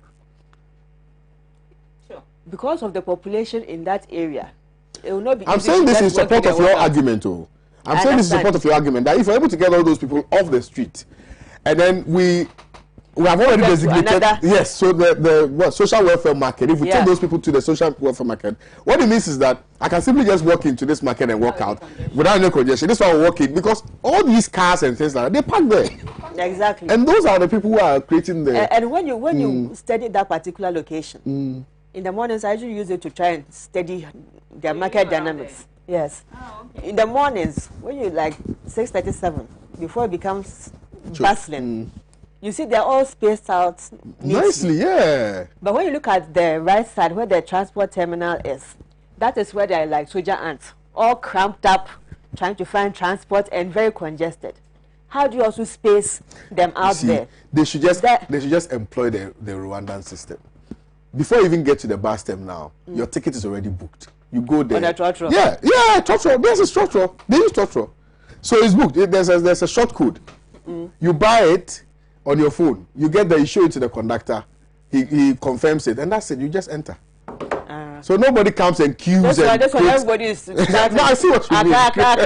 [SPEAKER 7] Sure. Because of the population in that area, it will not be.
[SPEAKER 2] I'm saying this in support of your argument, too. I'm saying this in support of your argument that if we're able to get all those people off the street, and then we have already designated, yes, so the social welfare market, if we take those people to the social welfare market, what it means is that I can simply just walk into this market and walk out without any congestion. This is why I walk in, because all these cars and things like that, they park there.
[SPEAKER 7] Exactly.
[SPEAKER 2] And those are the people who are creating the...
[SPEAKER 7] And when you study that particular location, in the mornings I usually use it to try and study their market dynamics. Yes. Oh, okay. In the mornings, when you like 6:37, before it becomes bustling, you see they're all spaced out
[SPEAKER 2] nicely, yeah.
[SPEAKER 7] But when you look at the right side where the transport terminal is, that is where they're like soldier ants, all cramped up, trying to find transport and very congested. How do you also space them out there?
[SPEAKER 2] They should just employ the Rwandan system. Before you even get to the bus terminal, your ticket is already booked. You go there.
[SPEAKER 7] On a trotro.
[SPEAKER 2] Yeah, trotro. There's a trotro. They use trotro. So it's booked. There's a short code. You buy it on your phone. You get there, you show it to the conductor. He confirms it, and that's it. You just enter. So nobody comes and queues.
[SPEAKER 7] That's why everybody is.
[SPEAKER 2] No, I see what you mean.
[SPEAKER 7] That's what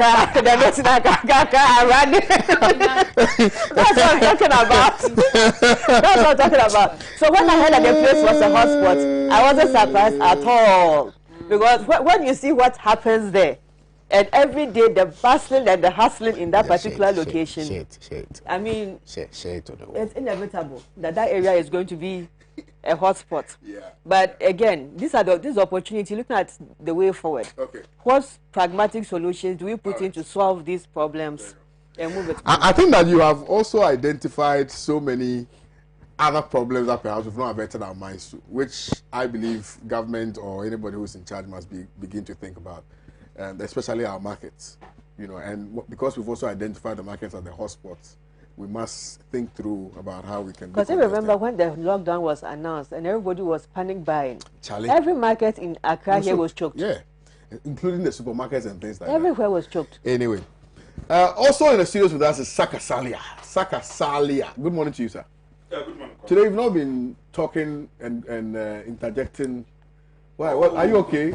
[SPEAKER 7] I'm talking about. That's what I'm talking about. So when I heard that the place was a hotspot, I wasn't surprised at all. Because when you see what happens there, and every day the bustling and the hustling in that particular location, I mean, it's inevitable that area is going to be a hotspot. But again, this is opportunity, looking at the way forward. What pragmatic solutions do we put in to solve these problems and move it?
[SPEAKER 2] I think that you have also identified so many other problems that perhaps we've not averted our minds to, which I believe government or anybody who's in charge must begin to think about, and especially our markets, you know. And because we've also identified the markets as the hotspots, we must think through about how we can.
[SPEAKER 7] Because I remember when the lockdown was announced and everybody was panic buying. Every market in Accra here was choked.
[SPEAKER 2] Yeah, including the supermarkets and things like that.
[SPEAKER 7] Everywhere was choked.
[SPEAKER 2] Anyway, also in the studios with us is Saka Salia. Saka Salia. Good morning to you, sir.
[SPEAKER 8] Good morning.
[SPEAKER 2] Today you've not been talking and interjecting. Why? What, are you okay?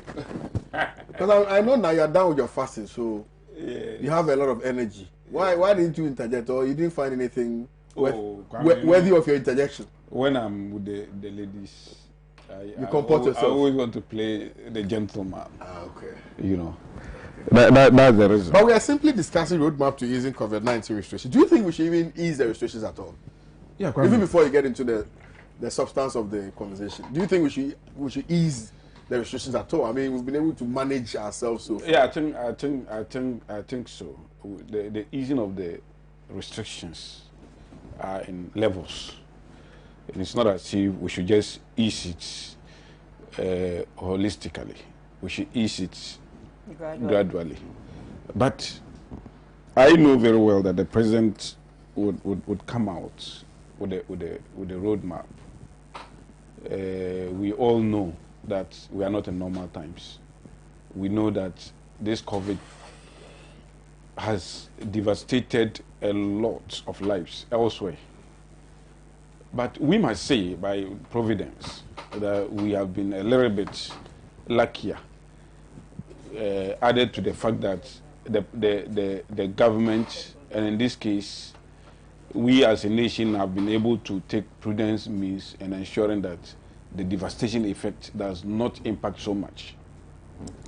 [SPEAKER 2] Because I know now you're done with your fasting, so you have a lot of energy. Why didn't you interject, or you didn't find anything worthy of your interjection?
[SPEAKER 8] When I'm with the ladies,
[SPEAKER 2] you comport yourself.
[SPEAKER 8] I always want to play the gentleman.
[SPEAKER 2] Okay.
[SPEAKER 8] You know, that's the reason.
[SPEAKER 2] But we are simply discussing roadmap to easing COVID-19 restrictions. Do you think we should even ease the restrictions at all?
[SPEAKER 8] Yeah,
[SPEAKER 2] even before you get into the substance of the conversation, do you think we should ease the restrictions at all? I mean, we've been able to manage ourselves so far.
[SPEAKER 8] Yeah, I think so. The easing of the restrictions are in levels, and it's not as if we should just ease it holistically. We should ease it gradually. But I know very well that the president would come out with a roadmap. We all know that we are not in normal times. We know that this COVID has devastated a lot of lives elsewhere. But we must say, by providence, that we have been a little bit luckier, added to the fact that the government, and in this case, we as a nation have been able to take prudence means in ensuring that the devastation effect does not impact so much.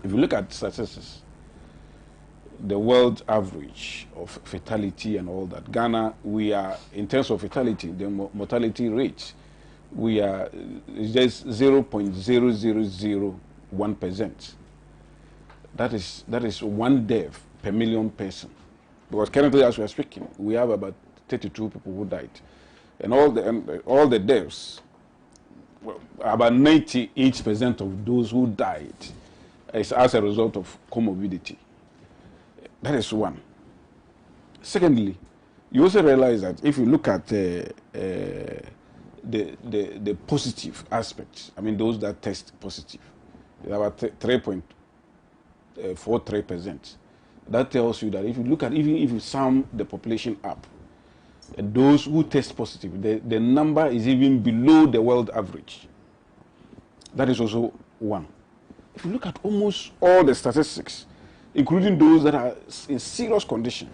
[SPEAKER 8] If you look at statistics, the world average of fatality and all that, Ghana, we are, in terms of fatality, the mortality rate, we are just 0.0001%. That is one death per million person. Because currently, as we are speaking, we have about 32 people who died, and all the deaths, well, about 98% of those who died is as a result of comorbidity. That is one. Secondly, you also realize that if you look at the positive aspects, I mean those that test positive, about 3.43%. That tells you that if you look at, even if you sum the population up, and those who test positive, the number is even below the world average. That is also one. If you look at almost all the statistics, including those that are in serious conditions,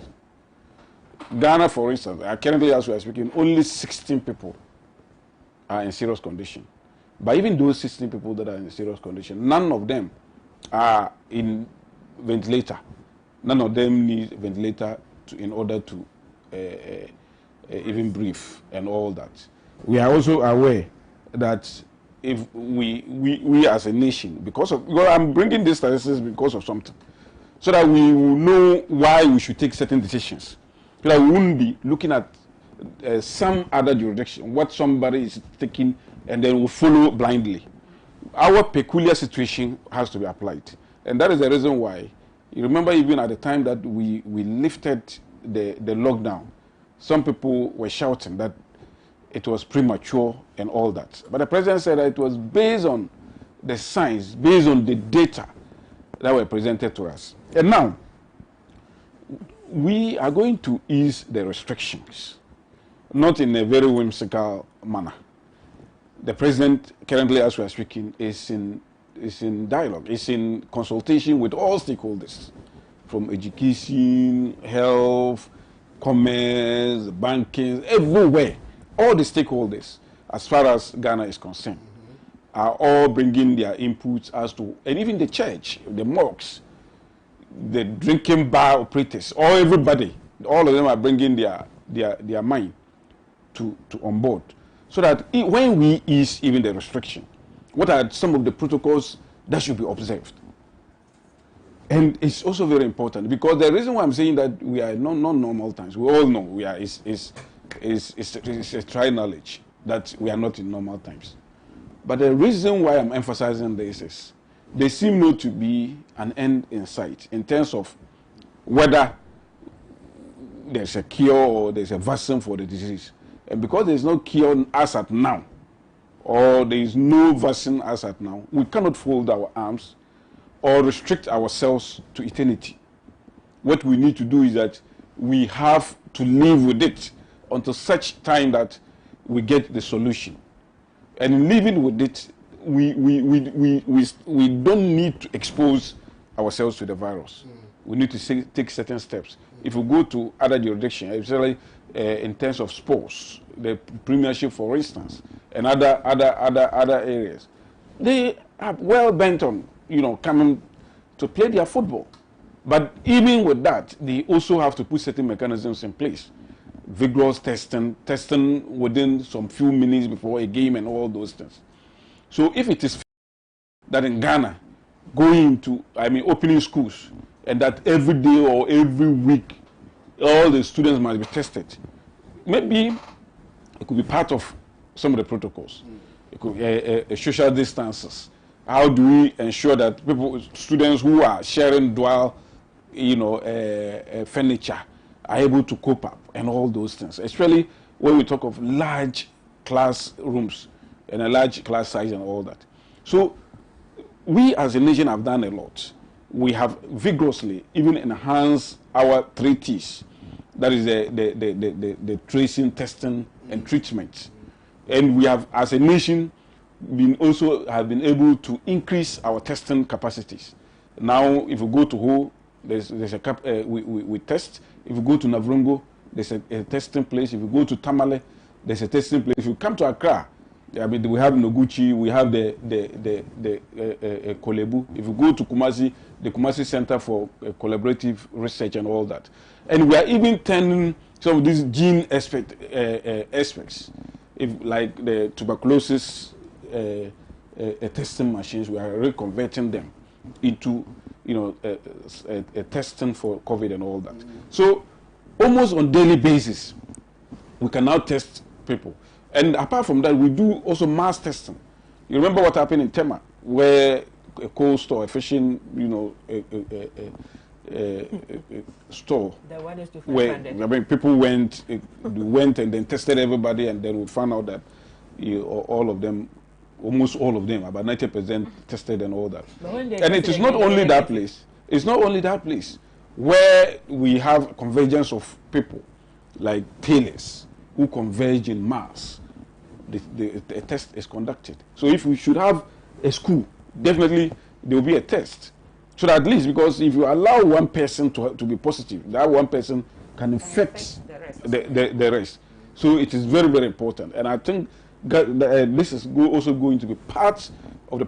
[SPEAKER 8] Ghana, for instance, currently as we are speaking, only 16 people are in serious condition. But even those 16 people that are in serious condition, none of them are in ventilator. None of them need ventilator in order to even breathe and all that. We are also aware that if we as a nation, well, I'm bringing these statistics because of something, so that we will know why we should take certain decisions, so that we won't be looking at some other jurisdiction, what somebody is taking, and then we'll follow blindly. Our peculiar situation has to be applied, and that is the reason why. You remember, even at the time that we lifted the lockdown, some people were shouting that it was premature and all that. But the president said that it was based on the science, based on the data that were presented to us. And now, we are going to ease the restrictions, not in a very whimsical manner. The president, currently as we are speaking, is in dialogue, is in consultation with all stakeholders, from education, health, commerce, banking, everywhere. All the stakeholders, as far as Ghana is concerned, are all bringing their inputs as to, and even the church, the mosques, the drinking bar operators, everybody, all of them are bringing their mind to on board, so that when we ease even the restriction, what are some of the protocols that should be observed? And it's also very important, because the reason why I'm saying that we are in non-normal times, we all know we are, is a trial knowledge that we are not in normal times. But the reason why I'm emphasizing this is there seems not to be an end in sight in terms of whether there's a cure or there's a vaccine for the disease. And because there's no cure as at now, or there is no vaccine as at now, we cannot fold our arms or restrict ourselves to eternity. What we need to do is that we have to live with it until such time that we get the solution. And in living with it, we don't need to expose ourselves to the virus. We need to take certain steps. If we go to other jurisdictions, especially in terms of sports, the Premiership, for instance, and other areas, they are well bent on coming to play their football. But even with that, they also have to put certain mechanisms in place. Vigorous testing within some few minutes before a game and all those things. So if it is that in Ghana, opening schools, and that every day or every week, all the students must be tested, maybe it could be part of some of the protocols. It could be social distances, How do we ensure that students who are sharing dual, furniture are able to cope up and all those things, especially when we talk of large classrooms and a large class size and all that. So we as a nation have done a lot. We have vigorously even enhanced our 3 T's. That is the tracing, testing, and treatment. And we have, as a nation, have been able to increase our testing capacities. Now, if we go to Ho, there's a we test. If we go to Navrongo, there's a testing place. If we go to Tamale, there's a testing place. If you come to Accra, I mean, we have Noguchi, we have the Kolebu. If you go to Kumasi, the Kumasi Center for Collaborative Research and all that. And we are even turning some of these gene aspects, like the tuberculosis testing machines, we are reconverting them into, a testing for COVID and all that. So almost on daily basis, we can now test people. And apart from that, we do also mass testing. You remember what happened in Tema, where a coal store, a fishing, store, where people went and then tested everybody, and then we found out that all of them, almost all of them, about 90% tested and all that. And it is not only that place. It's not only that place where we have convergence of people, like tailors, who converge in mass. The test is conducted. So if we should have a school, definitely there will be a test. So that at least, because if you allow one person to be positive, that one person can infect the rest. So it is very, very important. And I think this is also going to be part of the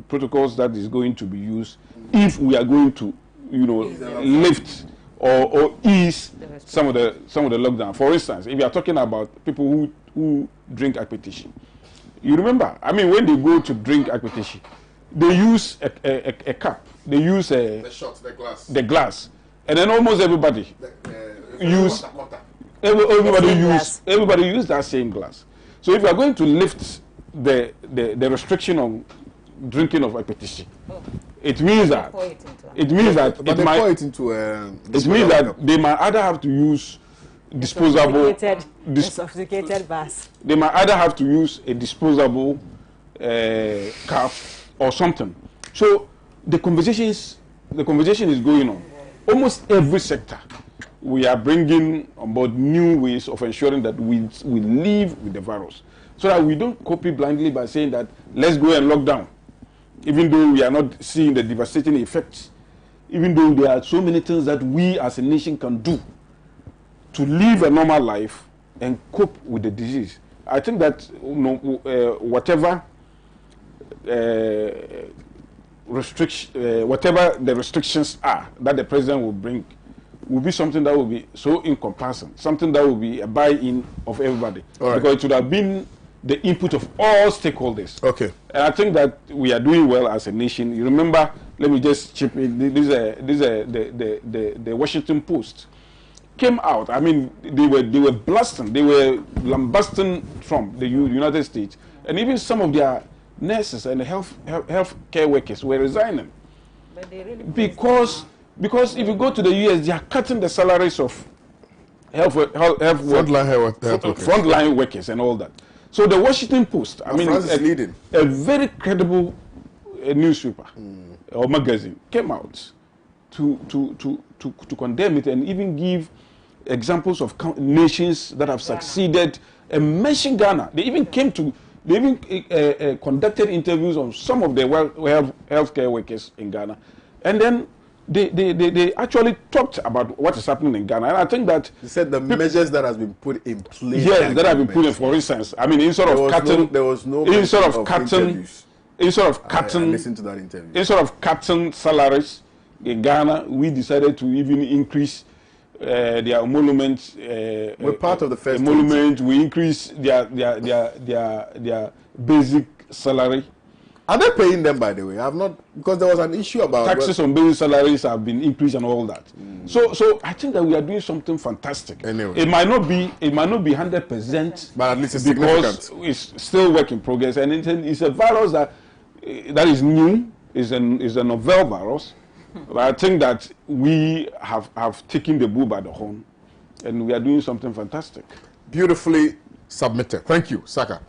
[SPEAKER 8] protocols that is going to be used if we are going to, lift or ease some of the lockdown. For instance, if you are talking about people who drink akpetishi, you remember, I mean, when they go to drink akpetishi, they use a cup, they use the shot, the glass, and then almost everybody use everybody use that same glass. So if you are going to lift the restriction on drinking of akpetishi, it means that they might either have to use disposable
[SPEAKER 7] sophisticated bus.
[SPEAKER 8] They might either have to use a disposable cup or something. So the conversation is going on. Almost every sector, we are bringing on board new ways of ensuring that we live with the virus, so that we don't copy blindly by saying that let's go and lock down, even though we are not seeing the devastating effects, even though there are so many things that we as a nation can do to live a normal life and cope with the disease. I think that whatever whatever the restrictions are that the president will bring, will be something that will be so encompassing, something that will be a buy-in of everybody. Because it would have been the input of all stakeholders.
[SPEAKER 2] Okay.
[SPEAKER 8] And I think that we are doing well as a nation. You remember, let me just chip in, the Washington Post came out. I mean, they were blasting, they were lambasting Trump, the United States, and even some of their nurses and health care workers were resigning.
[SPEAKER 3] But they really
[SPEAKER 8] because if you go to the US, they are cutting the salaries of frontline workers and all that. So the Washington Post, I mean, a very credible newspaper or magazine came out to condemn it and even give examples of nations that have succeeded and mention Ghana. They even conducted interviews on some of the healthcare workers in Ghana, and then they actually talked about what is happening in Ghana. And I think that
[SPEAKER 2] they said the measures that has been put in place.
[SPEAKER 8] Yes, that have been put in. For instance, I mean, instead of cutting
[SPEAKER 2] listen to that interview.
[SPEAKER 8] Instead of cutting salaries in Ghana, we decided to even increase their emoluments.
[SPEAKER 2] We're part of the first
[SPEAKER 8] emolument. We increase their basic salary.
[SPEAKER 2] Are they paying them, by the way? I've not, because there was an issue about
[SPEAKER 8] taxes on basic salaries have been increased and all that. So I think that we are doing something fantastic.
[SPEAKER 2] Anyway,
[SPEAKER 8] it might not be 100%,
[SPEAKER 2] but at least it's
[SPEAKER 8] because
[SPEAKER 2] significant.
[SPEAKER 8] it's still work in progress, and it's a virus that that is new, is a novel virus. But I think that we have taken the bull by the horn, and we are doing something fantastic.
[SPEAKER 2] Beautifully submitted. Thank you, Saka.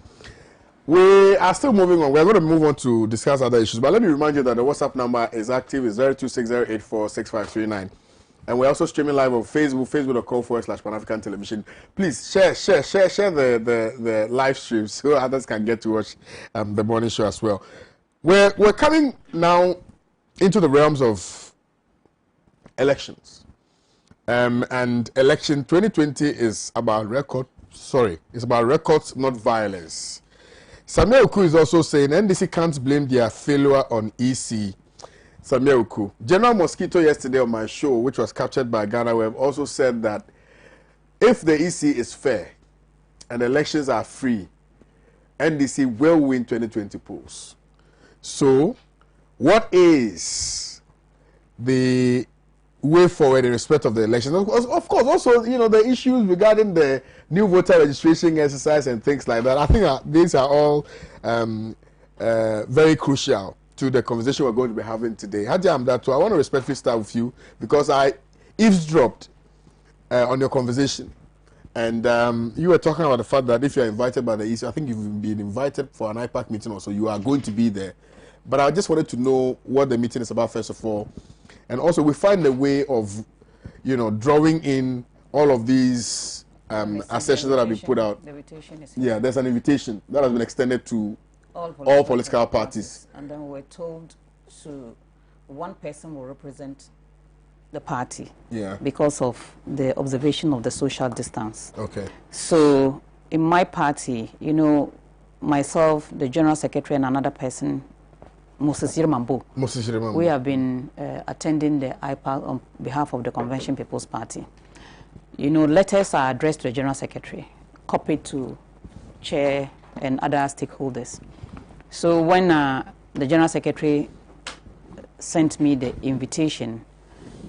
[SPEAKER 2] We are still moving on. We are going to move on to discuss other issues. But let me remind you that the WhatsApp number is active. It's 0260846539. And we're also streaming live on Facebook, facebook.com/Pan-African Television. Please share the live stream so others can get to watch the morning show as well. We're coming now into the realms of elections. And election 2020 is about it's about records, not violence. Samia Uku is also saying NDC can't blame their failure on EC. Samia Uku. General Mosquito yesterday on my show, which was captured by Ghana Web, also said that if the EC is fair and elections are free, NDC will win 2020 polls. So, what is the way forward in respect of the election? Of course, also, the issues regarding the new voter registration exercise and things like that. I think these are all very crucial to the conversation we're going to be having today. Hadia Amdatu, I want to respectfully start with you because I eavesdropped on your conversation. And you were talking about the fact that if you're invited by the EC, I think you've been invited for an IPAC meeting also, you are going to be there. But I just wanted to know what the meeting is about, first of all. And also, we find a way of, drawing in all of these assertions that have been put out.
[SPEAKER 3] The invitation is
[SPEAKER 2] yeah, there's an invitation that has been extended to all political parties.
[SPEAKER 3] And then we're told one person will represent the party.
[SPEAKER 2] Yeah.
[SPEAKER 3] Because of the observation of the social distance.
[SPEAKER 2] Okay.
[SPEAKER 3] So in my party, myself, the general secretary, and another person, Moses Yirmambo, we have been attending the IPAC on behalf of the Convention People's Party. Letters are addressed to the general secretary, copied to chair and other stakeholders. So when the general secretary sent me the invitation,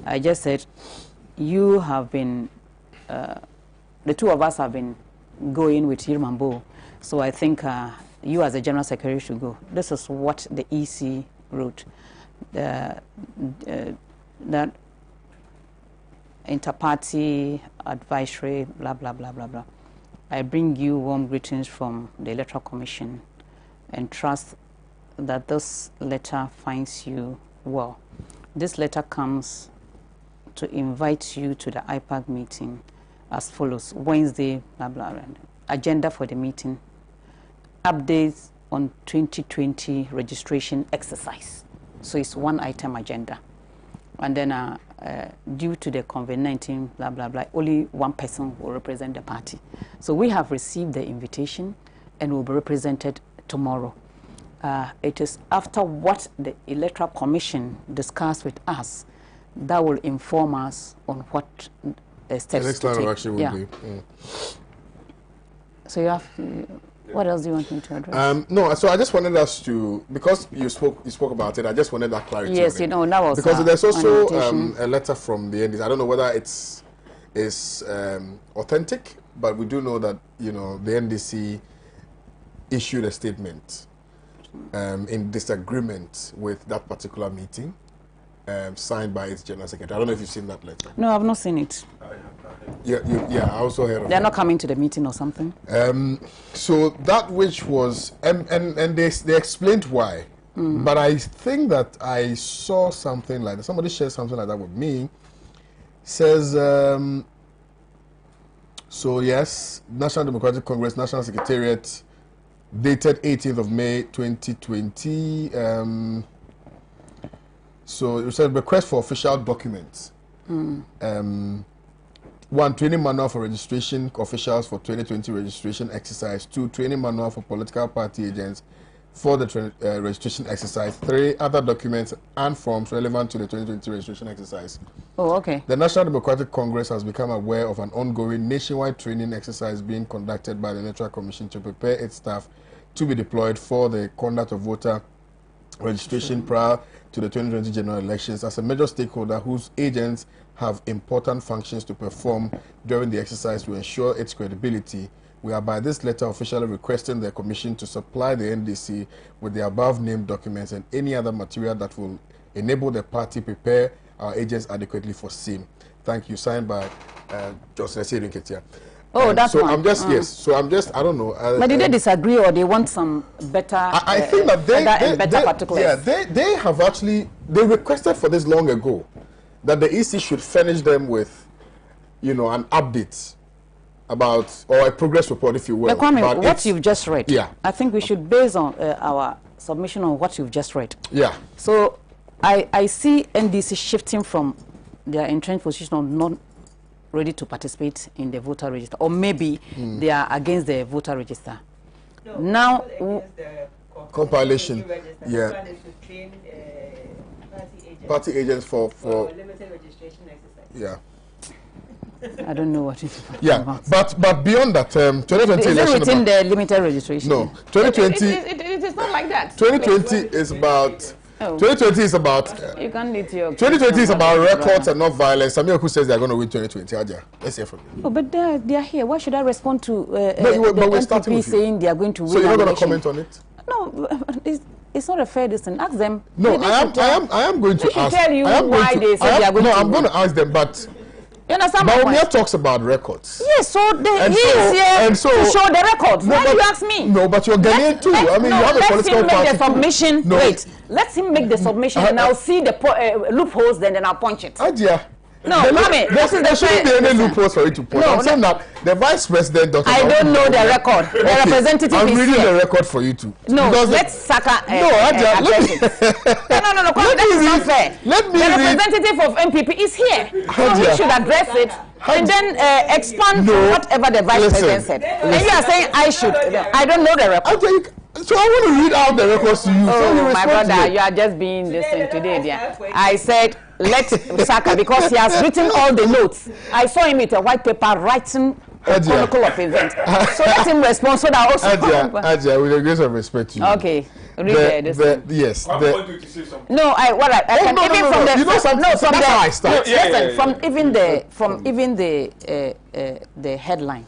[SPEAKER 3] I just said, you have been, the two of us have been going with Yirmambo, so I think you as the general secretary should go. This is what the EC wrote. That inter-party advisory, blah, blah, blah, blah, blah. I bring you warm greetings from the Electoral Commission and trust that this letter finds you well. This letter comes to invite you to the IPAC meeting as follows. Wednesday, blah, blah, blah. Agenda for the meeting. Updates on 2020 registration exercise. So it's one item agenda. And then due to the COVID-19, blah, blah, blah, only one person will represent the party. So we have received the invitation and will be represented tomorrow. It is after what the Electoral Commission discussed with us that will inform us on what steps
[SPEAKER 2] the next
[SPEAKER 3] to
[SPEAKER 2] line
[SPEAKER 3] take.
[SPEAKER 2] of action will be.
[SPEAKER 3] So you have... What else do you want me to address?
[SPEAKER 2] No, so I just wanted us to, because you spoke about it, I just wanted that clarity.
[SPEAKER 3] Yes, that was
[SPEAKER 2] because there's also a letter from the NDC. I don't know whether it's authentic, but we do know that the NDC issued a statement in disagreement with that particular meeting, signed by its general secretary. I don't know if you've seen that letter.
[SPEAKER 3] No, I've not seen it.
[SPEAKER 2] Yeah, I also heard of
[SPEAKER 3] They're
[SPEAKER 2] that.
[SPEAKER 3] not coming to the meeting or something?
[SPEAKER 2] So that which was, and they explained why, but I think that I saw something like that. Somebody shared something like that with me. Says, so yes, National Democratic Congress, National Secretariat, dated 18th of May 2020. So it said request for official documents. One, training manual for registration officials for 2020 registration exercise. Two, training manual for political party agents for the registration exercise. Three, other documents and forms relevant to the 2020 registration exercise.
[SPEAKER 3] Oh, okay.
[SPEAKER 2] The National Democratic Congress has become aware of an ongoing nationwide training exercise being conducted by the Electoral Commission to prepare its staff to be deployed for the conduct of voter registration prior to the 2020 general elections. As a major stakeholder whose agents have important functions to perform during the exercise to ensure its credibility, we are by this letter officially requesting the Commission to supply the NDC with the above-named documents and any other material that will enable the party prepare our agents adequately for SIM. Thank you. Signed by Johnson Ketia.
[SPEAKER 3] Oh, that's
[SPEAKER 2] so
[SPEAKER 3] one.
[SPEAKER 2] I'm just yes. So I'm just I don't know.
[SPEAKER 3] But did they disagree or they want some better?
[SPEAKER 2] I think that
[SPEAKER 3] better particulars.
[SPEAKER 2] Yeah, they have actually requested for this long ago that the EC should furnish them with, you know, an update about or a progress report, if you will.
[SPEAKER 3] But Kwame, what you've just read,
[SPEAKER 2] yeah,
[SPEAKER 3] I think we should base on our submission on what you've just read.
[SPEAKER 2] Yeah.
[SPEAKER 3] So I see NDC shifting from their entrenched position of not ready to participate in the voter register, or maybe they are against the voter register.
[SPEAKER 7] No,
[SPEAKER 3] now,
[SPEAKER 2] compilation, yeah, party agents for
[SPEAKER 7] limited registration exercise.
[SPEAKER 2] Yeah.
[SPEAKER 3] I don't know what it is.
[SPEAKER 2] Yeah, but beyond that, 2020
[SPEAKER 3] is it
[SPEAKER 2] election
[SPEAKER 3] within the limited registration?
[SPEAKER 2] No, 2020.
[SPEAKER 3] It is not like that.
[SPEAKER 2] 2020 is about.
[SPEAKER 3] Oh.
[SPEAKER 2] 2020 is about.
[SPEAKER 3] You can't lead your.
[SPEAKER 2] 2020 is about records and not violence. Samir who says they are going to win 2020. Aja, let's hear from you.
[SPEAKER 3] Oh, but they are here. Why should I respond to
[SPEAKER 2] but we're starting with
[SPEAKER 3] saying they are going to win?
[SPEAKER 2] So you're not going to comment on it?
[SPEAKER 3] No, it's not a fair distance. Ask them.
[SPEAKER 2] No, I am going to ask.
[SPEAKER 3] Tell you why they say they are going to.
[SPEAKER 2] No, I'm going to ask them, but.
[SPEAKER 3] You understand my point?
[SPEAKER 2] Baumia talks about records.
[SPEAKER 3] Yes, so he is here to show the records.
[SPEAKER 2] No,
[SPEAKER 3] why do you ask me?
[SPEAKER 2] No, but you're Ghanaian too. I mean, you have a political party.
[SPEAKER 3] Let him make the submission.
[SPEAKER 2] No.
[SPEAKER 3] Wait, let him make the submission and I'll see the loopholes, then I'll punch it.
[SPEAKER 2] Adia.
[SPEAKER 3] No, Mami, this is the
[SPEAKER 2] shouldn't be any loopholes for you to point. I'm saying that the vice president doesn't.
[SPEAKER 3] I don't know the record. The representative
[SPEAKER 2] I'm
[SPEAKER 3] is
[SPEAKER 2] reading
[SPEAKER 3] here.
[SPEAKER 2] the record for you too.
[SPEAKER 3] No, let's Saka.
[SPEAKER 2] No, Adia.
[SPEAKER 3] No. That is not fair.
[SPEAKER 2] Let me
[SPEAKER 3] the representative of MPP is here. So he should address it. And then expand whatever the vice president said. And you are saying I should. I don't know the record.
[SPEAKER 2] So I want to read out the records to you.
[SPEAKER 3] Oh,
[SPEAKER 2] so
[SPEAKER 3] my brother, you are just being listened today, dear. I said, let Saka, because he has written all the notes. I saw him with a white paper writing a chronicle of events. So let him respond so that also...
[SPEAKER 2] Adia, with the grace of respect to you.
[SPEAKER 3] Okay. Read
[SPEAKER 2] yes.
[SPEAKER 3] No, I can even from the...
[SPEAKER 2] You know something? No,
[SPEAKER 3] from
[SPEAKER 2] that's
[SPEAKER 3] the,
[SPEAKER 2] how I start.
[SPEAKER 3] From even the headline,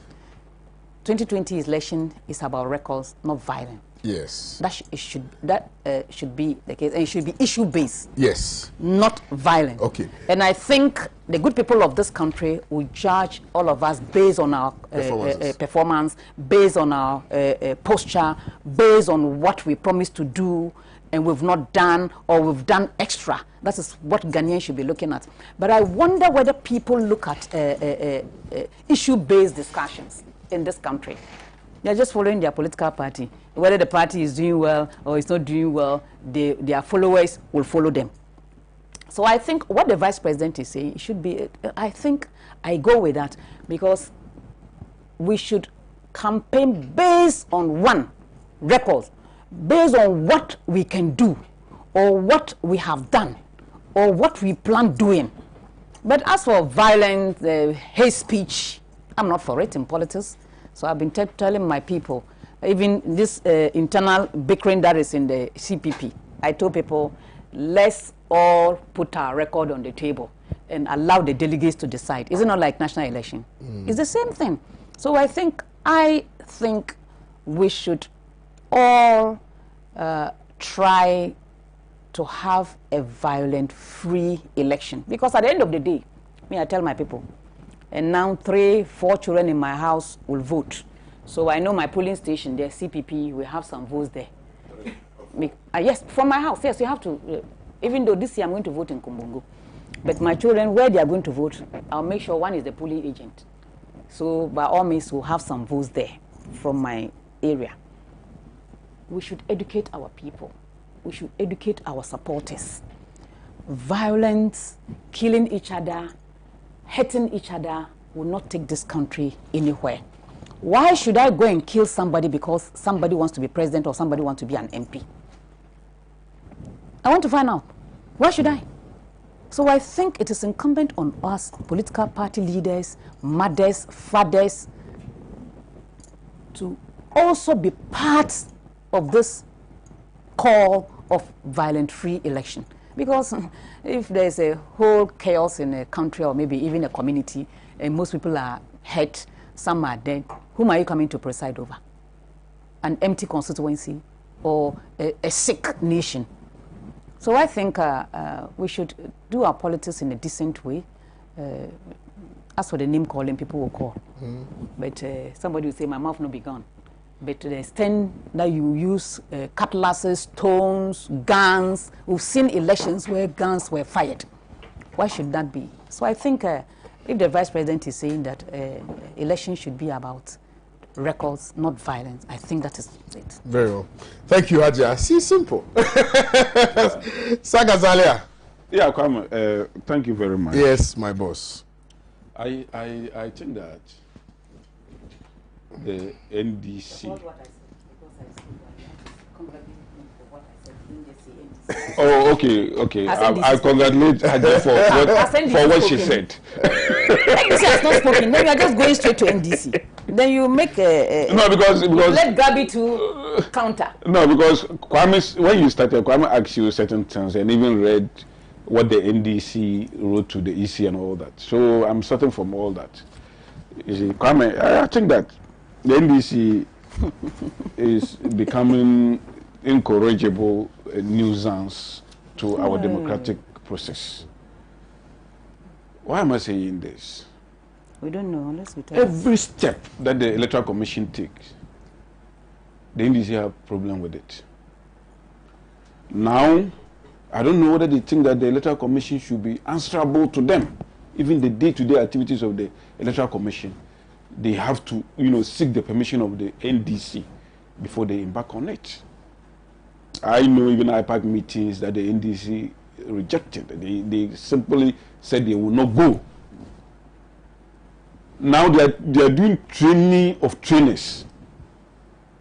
[SPEAKER 3] 2020 election is about records, not violence.
[SPEAKER 2] Yes.
[SPEAKER 3] That should be the case, and it should be issue based.
[SPEAKER 2] Yes.
[SPEAKER 3] Not violent.
[SPEAKER 2] Okay.
[SPEAKER 3] And I think the good people of this country will judge all of us based on our performance, based on our posture, based on what we promised to do and we've not done, or we've done extra. That is what Ghanaians should be looking at. But I wonder whether people look at issue-based discussions in this country. They're just following their political party. Whether the party is doing well or it's not doing well, their followers will follow them. So I think what the vice president is saying should be, I think I go with that, because we should campaign based on one record, based on what we can do or what we have done or what we plan doing. But as for violence, hate speech, I'm not for it in politics. So I've been telling my people, even this internal bickering that is in the CPP, I told people, let's all put our record on the table and allow the delegates to decide. Is it not like national election? It's the same thing. So I think we should all try to have a violent-free election. Because at the end of the day, I tell my people, and now 3-4 children in my house will vote. So I know my polling station, the CPP, we have some votes there. Yes, from my house, yes, you have to, even though this year I'm going to vote in Kumbungu. But my children, where they are going to vote, I'll make sure one is the polling agent. So by all means, we'll have some votes there from my area. We should educate our people. We should educate our supporters. Violence, killing each other, hurting each other will not take this country anywhere. Why should I go and kill somebody because somebody wants to be president or somebody wants to be an MP? I want to find out. Why should I? So I think it is incumbent on us, political party leaders, mothers, fathers, to also be part of this call of violent-free election. Because if there's a whole chaos in a country or maybe even a community, and most people are hurt, some are dead, whom are you coming to preside over? An empty constituency or a sick nation? So I think we should do our politics in a decent way. As for the name calling, people will call. But somebody will say, my mouth will not be gone. But to the extent that you use cutlasses, stones, guns, we've seen elections where guns were fired. Why should that be? So I think if the Vice President is saying that elections should be about records, not violence, I think that is it.
[SPEAKER 2] Very well. Thank you, Haja. See, simple. Sagazalia.
[SPEAKER 8] Yeah, KWAME, thank you very much.
[SPEAKER 2] Yes, my boss.
[SPEAKER 8] I think that the NDC. Oh, okay. I congratulate her for what she said.
[SPEAKER 3] NDC has not spoken. Then you are just going straight to NDC. Then you make
[SPEAKER 8] no, because
[SPEAKER 3] let Gabi to counter.
[SPEAKER 8] No, because KWAME, when you started, KWAME asked you certain things and even read what the NDC wrote to the EC and all that. So I'm starting from all that. You see, KWAME, I think that the NDC is becoming incorrigible nuisance to our democratic process. Why am I saying this?
[SPEAKER 3] We don't know unless we tell
[SPEAKER 8] Every step that the Electoral Commission takes, the NDC have a problem with it. Now, I don't know whether they think that the Electoral Commission should be answerable to them. Even the day-to-day activities of the Electoral Commission, they have to, seek the permission of the NDC before they embark on it. I know even IPAC meetings that the NDC rejected. They simply said they will not go. Now they are doing training of trainers.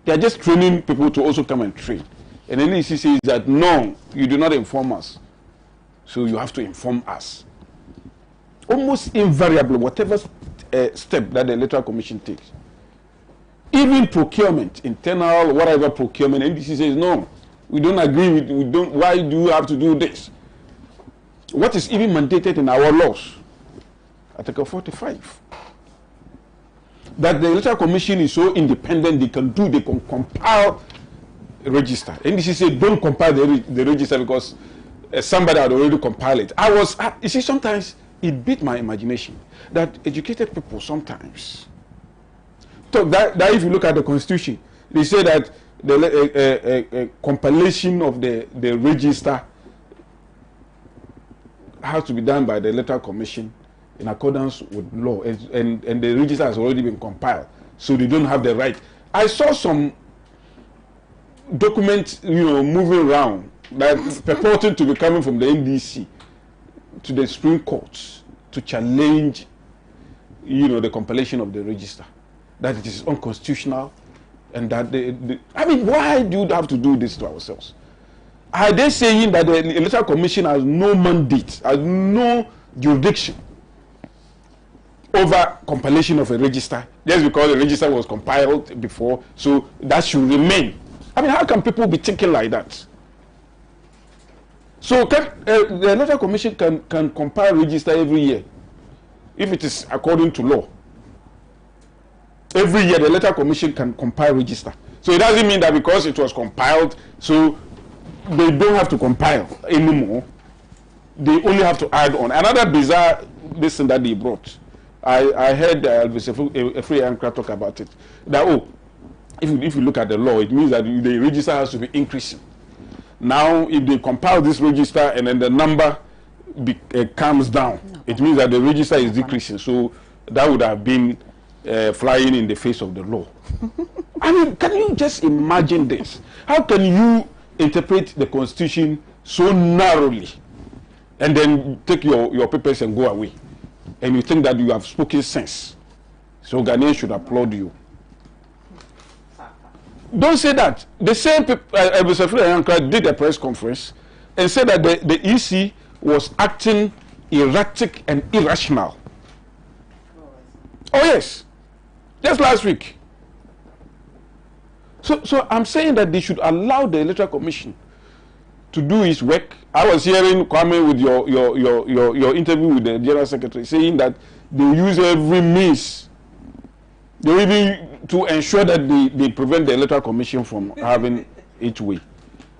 [SPEAKER 8] They are just training people to also come and train. And the NDC says that, no, you do not inform us. So you have to inform us. Almost invariably, whatever step that the Electoral Commission takes, even procurement, internal, whatever procurement, NDC says, no, we don't agree with, why do you have to do this? What is even mandated in our laws? Article 45. That the Electoral Commission is so independent, they can compile a register. NDC said, don't compile the register because somebody had already compiled it. You see, sometimes it beat my imagination that educated people sometimes talk that if you look at the Constitution, they say that the compilation of the register has to be done by the Electoral Commission in accordance with law, and the register has already been compiled, so they don't have the right. I saw some documents, moving around that purporting to be coming from the NDC to the Supreme Court to challenge, the compilation of the register, that it is unconstitutional, and that I mean, why do you have to do this to ourselves? Are they saying that the Electoral Commission has no mandate, has no jurisdiction over compilation of a register, just because the register was compiled before, so that should remain? I mean, how can people be thinking like that? So the Electoral Commission can compile register every year, if it is according to law. Every year, the Electoral Commission can compile register. So it doesn't mean that because it was compiled, so they don't have to compile anymore. They only have to add on. Another bizarre lesson that they brought, I heard a free anchor talk about it. That, if you look at the law, it means that the register has to be increasing. Now, if they compile this register and then the number comes down, it means that the register is decreasing. So that would have been flying in the face of the law. I mean, can you just imagine this? How can you interpret the Constitution so narrowly and then take your papers and go away? And you think that you have spoken sense. So Ghanaians should applaud you. Don't say that. The same people, did a press conference and said that the EC was acting erratic and irrational. Oh yes, just last week. So I'm saying that they should allow the Electoral Commission to do his work. I was hearing Kwame with your interview with the General Secretary saying that they use every means, they even to ensure that they prevent the Electoral Commission from having its way.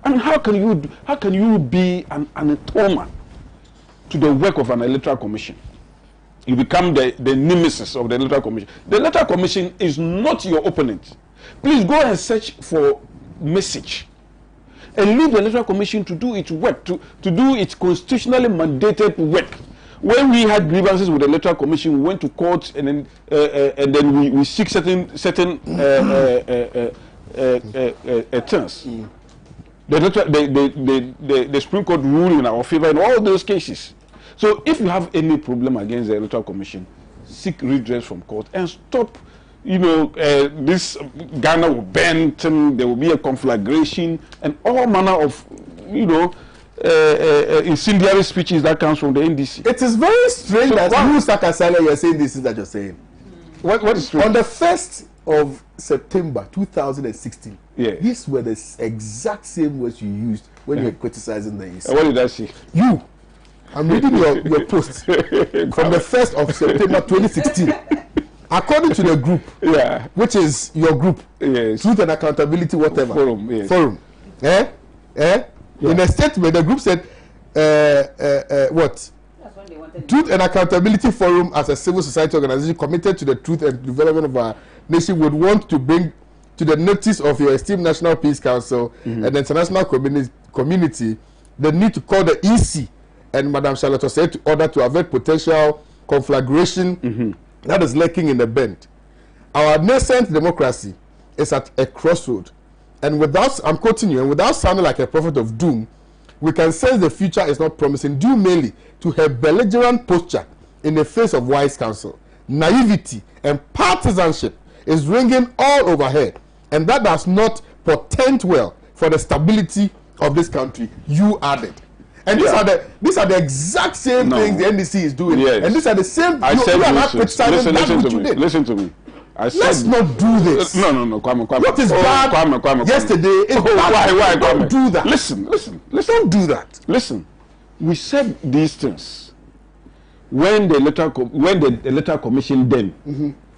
[SPEAKER 8] I mean, how can you be an anathema to the work of an Electoral Commission? You become the nemesis of the Electoral Commission. The Electoral Commission is not your opponent. Please go and search for message and leave the Electoral Commission to do its work, to do its constitutionally mandated work. When we had grievances with the Electoral Commission, we went to court and then we seek certain terms. The Supreme Court ruled in our favor in all those cases. So if you have any problem against the Electoral Commission, seek redress from court and stop. This Ghana will burn, there will be a conflagration and all manner of, incendiary speeches that comes from the NDC.
[SPEAKER 2] It is very strange that you, Sakasala, you are saying this that you're saying.
[SPEAKER 8] What is strange?
[SPEAKER 2] On the 1st of September 2016, these were the exact same words you used when you were criticizing the EC.
[SPEAKER 8] What did I say?
[SPEAKER 2] I'm reading your post from the 1st of September 2016. According to the group, which is your group, Truth and Accountability, whatever forum. In a statement, the group said, what? Truth and Accountability Forum, as a civil society organization committed to the truth and development of our nation, would want to bring to the notice of your esteemed National Peace Council and the international community the need to call the EC and Madam Charlotte said to order to avert potential conflagration that is lurking in the bend. Our nascent democracy is at a crossroad, and without, I'm quoting you, and without sounding like a prophet of doom, we can sense the future is not promising due mainly to her belligerent posture in the face of wise counsel. Naivety and partisanship is ringing all over her, and that does not portend well for the stability of this country. You added. And these are the exact same things the NDC is doing. And these are the same.
[SPEAKER 8] Listen to me.
[SPEAKER 2] Let's not do this.
[SPEAKER 8] No, Kwame.
[SPEAKER 2] What is bad yesterday is bad.
[SPEAKER 8] Why,
[SPEAKER 2] Don't do that.
[SPEAKER 8] Listen.
[SPEAKER 2] Don't do that.
[SPEAKER 8] Listen. We said these things when the Electoral Commission then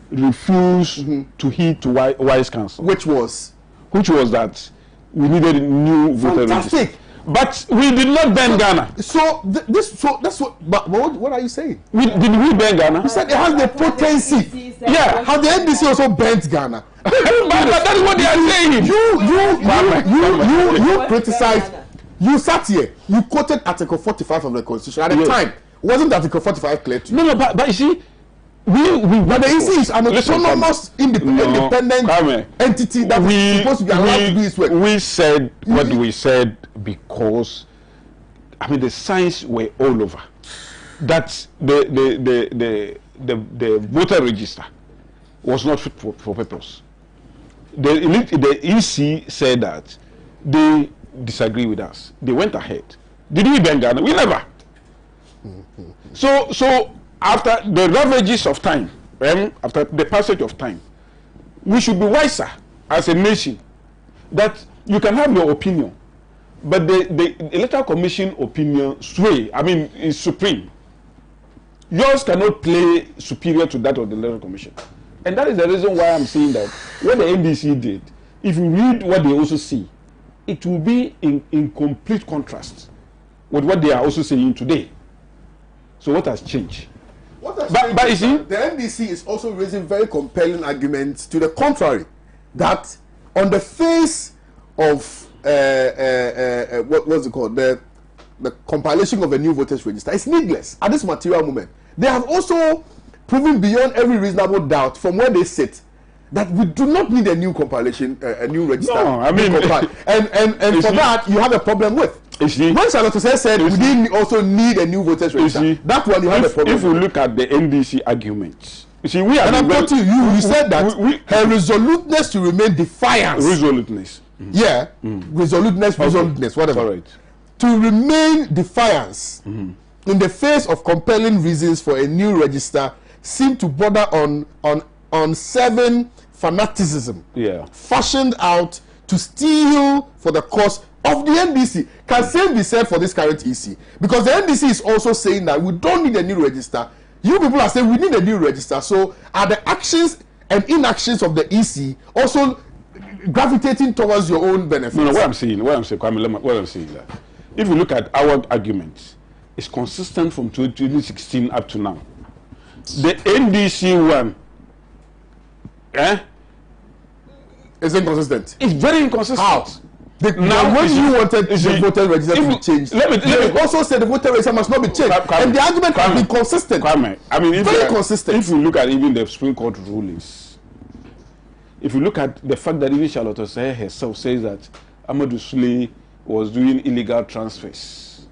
[SPEAKER 8] refused to heed to wise counsel.
[SPEAKER 2] Which was
[SPEAKER 8] that we needed new voter register. But we did not ban Ghana.
[SPEAKER 2] So that's what. But what are you saying?
[SPEAKER 8] Did we ban Ghana?
[SPEAKER 2] You said it has the potency. Has the NDC also banned Ghana?
[SPEAKER 8] but that is what they are saying.
[SPEAKER 2] You criticized. You sat here. You quoted Article 45 of the Constitution at the time. Wasn't Article 45 clear to you?
[SPEAKER 8] No, but you see.
[SPEAKER 2] But the EC is an autonomous, independent entity that is supposed to be allowed to do its work.
[SPEAKER 8] We said what we said because, the signs were all over that the voter register was not fit for purpose. The EC said that they disagree with us. They went ahead. Did we ban Ghana? We never. So. After the ravages of time, after the passage of time, we should be wiser as a nation that you can have your opinion, but the Electoral Commission opinion is supreme. Yours cannot play superior to that of the Electoral Commission. And that is the reason why I'm saying that what the NDC did, if you read what they also see, it will be in complete contrast with what they are also saying today. So what has changed?
[SPEAKER 2] But you see, the NDC is also raising very compelling arguments to the contrary, that on the face of what's it called, the compilation of a new voters register, it's needless at this material moment. They have also proven beyond every reasonable doubt from where they sit that we do not need a new compilation, a new register.
[SPEAKER 8] No,
[SPEAKER 2] and for that you have a problem with. When Charlotte said we didn't also need a new voters register, that one you have a problem.
[SPEAKER 8] If we look at the NDC arguments, you see, we are.
[SPEAKER 2] And I'm quoting you. You said that her resoluteness to remain defiance.
[SPEAKER 8] Resoluteness.
[SPEAKER 2] Resoluteness, whatever.
[SPEAKER 8] All right.
[SPEAKER 2] To remain defiance in the face of compelling reasons for a new register seem to border on seven fanaticism, fashioned out to steal for the cause of the NDC. Can same be said for this current EC? Because the NDC is also saying that we don't need a new register. You people are saying we need a new register. So are the actions and inactions of the EC also gravitating towards your own benefits?
[SPEAKER 8] No, what I'm saying, that if you look at our arguments, it's consistent from 2016 up to now. The NDC one,
[SPEAKER 2] is inconsistent.
[SPEAKER 8] It's very inconsistent.
[SPEAKER 2] How? Now, when you wanted the voter register to be changed,
[SPEAKER 8] let me
[SPEAKER 2] also say the voter register must not be changed. And the argument has been consistent.
[SPEAKER 8] I mean,
[SPEAKER 2] very consistent.
[SPEAKER 8] If you look at even the Supreme Court rulings, if you look at the fact that even Charlotte Osei herself says that Amadou Sule was doing illegal transfers,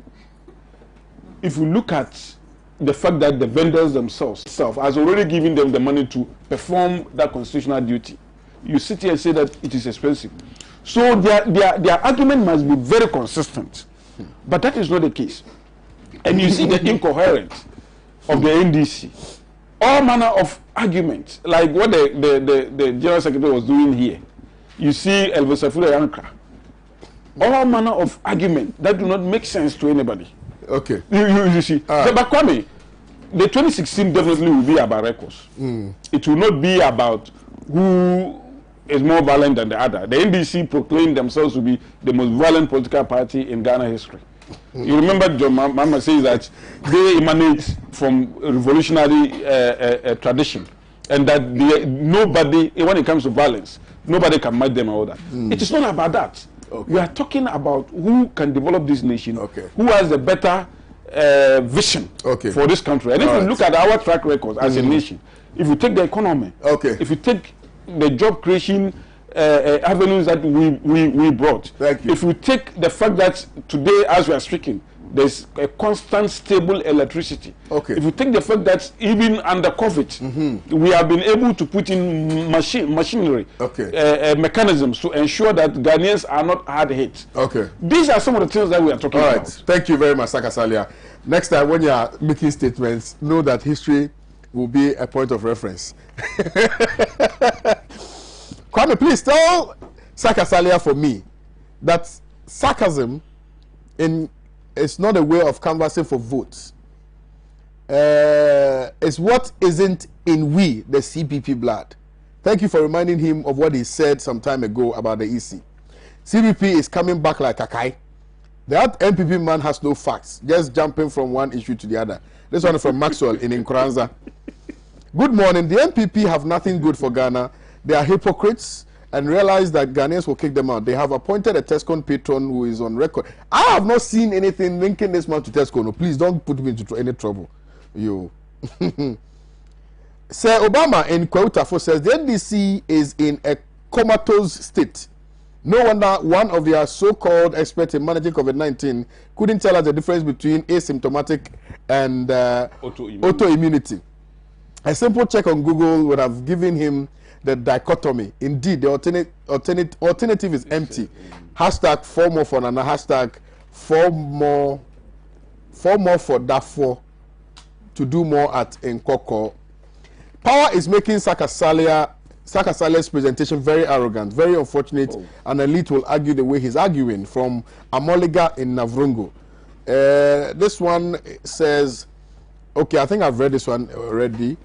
[SPEAKER 8] if you look at the fact that the vendors themselves has already given them the money to perform that constitutional duty, you sit here and say that it is expensive. So their argument must be very consistent. But that is not the case. And you see the incoherence of the NDC. All manner of arguments, like what the General Secretary was doing here. You see Elvis Afule Yankra. All manner of argument that do not make sense to anybody.
[SPEAKER 2] Okay.
[SPEAKER 8] You see. But Kwame, the 2016 definitely will be about records. It will not be about who is more violent than the other. The NDC proclaimed themselves to be the most violent political party in Ghana history. You remember John Mama says that they emanate from revolutionary tradition, and that nobody, when it comes to violence, nobody can match them or that. It is not about that. We are talking about who can develop this nation, who has a better vision for this country. And if you look at our track record as a nation, if you take the economy, if you take the job creation avenues that we brought. If we take the fact that today, as we are speaking, there's a constant, stable electricity. If we take the fact that even under COVID, we have been able to put in machinery, mechanisms to ensure that Ghanaians are not hard hit. These are some of the things that we are talking about.
[SPEAKER 2] Thank you very much, Saka Salia. Next time, when you are making statements, know that history will be a point of reference. Kwame, please tell Saka Salia for me that sarcasm is not a way of canvassing for votes. It's what isn't in we, the CPP blood. Thank you for reminding him of what he said some time ago about the EC. CPP is coming back like a kite. That MPP man has no facts, just jumping from one issue to the other. This one is from Maxwell in Nkranza. Good morning. The MPP have nothing good for Ghana. They are hypocrites and realize that Ghanaians will kick them out. They have appointed a Tescon patron who is on record. I have not seen anything linking this man to Tescon. No, please don't put me into any trouble. You. Sir Obama in Kwautafo says the NDC is in a comatose state. No wonder one of their so-called experts in managing COVID-19 couldn't tell us the difference between asymptomatic and autoimmunity. A simple check on Google would have given him the dichotomy. Indeed, the alternative is empty. Hashtag 4 more for Nana. Hashtag 4 more for Dafo to do more at Nkoko. Power is making Saka Salia's presentation very arrogant, very unfortunate, and elite will argue the way he's arguing. From Amoliga in Navrungo. This one says, okay, I think I've read this one already.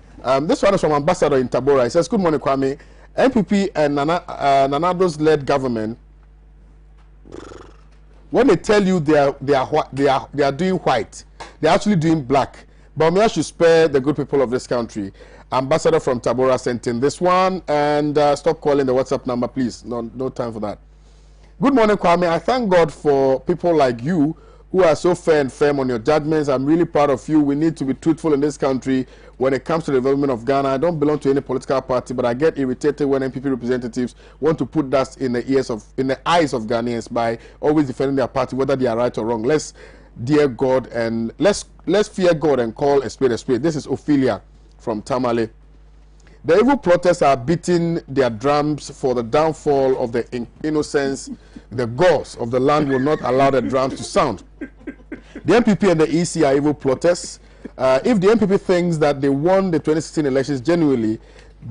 [SPEAKER 2] This one is from Ambassador in Tabora. It says, good morning, Kwame. NPP and Nanado's led government, when they tell you they are doing white, they're actually doing black. But we should spare the good people of this country. Ambassador from Tabora sent in this one, and stop calling the WhatsApp number, please. No time for that. Good morning, Kwame. I thank God for people like you who are so fair and firm on your judgments. I'm really proud of you. We need to be truthful in this country when it comes to the development of Ghana. I don't belong to any political party, but I get irritated when NPP representatives want to put dust in the eyes of Ghanaians by always defending their party, whether they are right or wrong. Let's fear God and call a spade a spade. This is Ophelia from Tamale. The evil plotters are beating their drums for the downfall of the innocence. The gods of the land will not allow the drums to sound. The MPP and the EC are evil plotters. If the MPP thinks that they won the 2016 elections genuinely,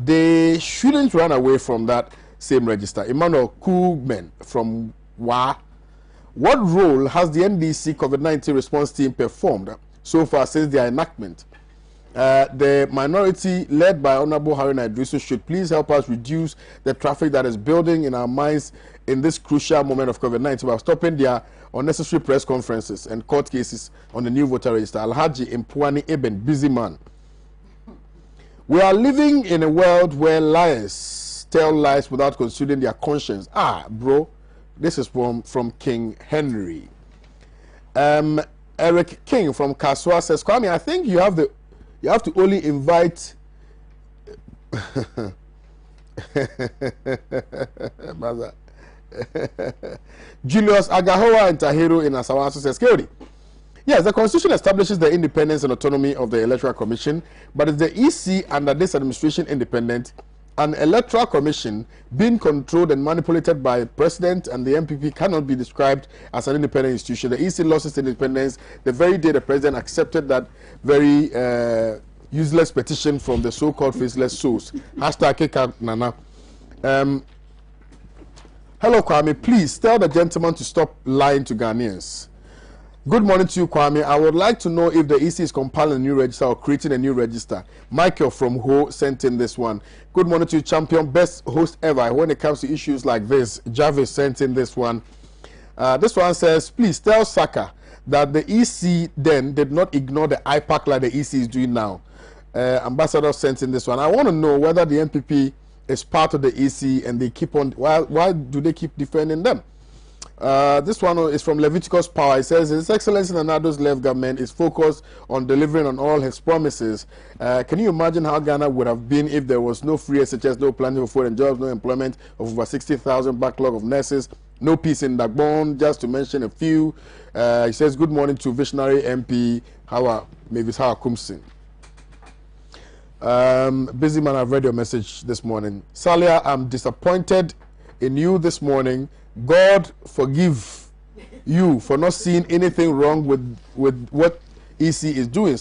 [SPEAKER 2] they shouldn't run away from that same register. Emmanuel Koolman from What role has the NDC COVID-19 response team performed so far since their enactment? The minority led by Honorable Haruna Idrisu should please help us reduce the traffic that is building in our minds in this crucial moment of COVID-19 by stopping their unnecessary press conferences and court cases on the new voter register. Alhaji Impwani Eben, busy man. We are living in a world where liars tell lies without considering their conscience. Bro, this is from King Henry. Eric King from Kaswa says, Kwame, I think you have to only invite Julius Agahoa and Tahiru in Asawaso says, Security. Yes, the Constitution establishes the independence and autonomy of the Electoral Commission, but is the EC under this administration independent? An Electoral Commission being controlled and manipulated by the President and the MPP cannot be described as an independent institution. The EC lost its independence the very day the President accepted that very useless petition from the so-called faceless souls. #KekaNana. Hello, Kwame. Please tell the gentleman to stop lying to Ghanaians. Good morning to you, Kwame. I would like to know if the EC is compiling a new register or creating a new register. Michael from Ho sent in this one. Good morning to you, champion, best host ever when it comes to issues like this. Jarvis sent in this one. This one says, please tell Saka that the EC then did not ignore the IPAC like the EC is doing now. Ambassador sent in this one. I want to know whether the MPP is part of the EC and they keep on, why do they keep defending them? This one is from Leviticus Power. It says, His Excellency Nanado's left government is focused on delivering on all his promises. Can you imagine how Ghana would have been if there was no free SHS, no planning for food and jobs, no employment of over 60,000, backlog of nurses, no peace in Dagbon, just to mention a few. He says, good morning to visionary MP Mavis Hawa Kumsin. Busy man, I've read your message this morning. Salia, I'm disappointed in you this morning. God forgive you for not seeing anything wrong with what EC is doing.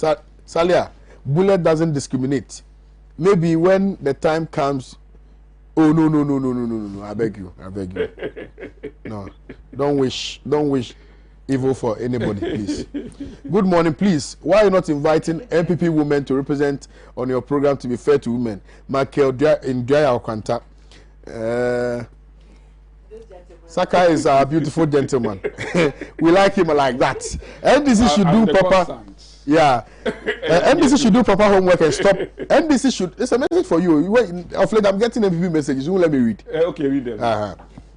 [SPEAKER 2] Salia, bullet doesn't discriminate. Maybe when the time comes, oh no, I beg you. No, don't wish evil for anybody, please. Good morning, please. Why are you not inviting MPP women to represent on your program to be fair to women? Michael in Dwyer Okwanta. Saka is a beautiful gentleman. We like him like that. NDC should do proper. Yeah. NDC should do proper homework and stop. NDC should. It's a message for you. Of late, I'm getting MPP messages. You won't let me read.
[SPEAKER 8] Okay, read them.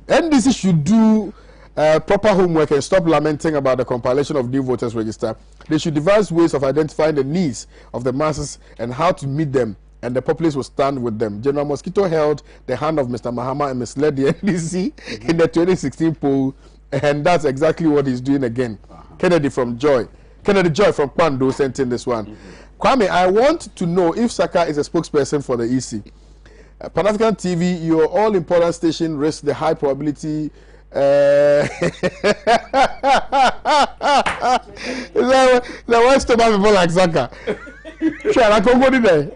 [SPEAKER 2] NDC should do proper homework and stop lamenting about the compilation of new voters register. They should devise ways of identifying the needs of the masses and how to meet them, and the populace will stand with them. General Mosquito held the hand of Mr. Mahama and misled the NDC in the 2016 poll, and that's exactly what he's doing again. Kennedy from Joy from Kwando sent in this one. Kwame, I want to know if Saka is a spokesperson for the EC. Pan-African TV, your all-important station risks the high probability. The worst to people like Saka. Sure, I can go there.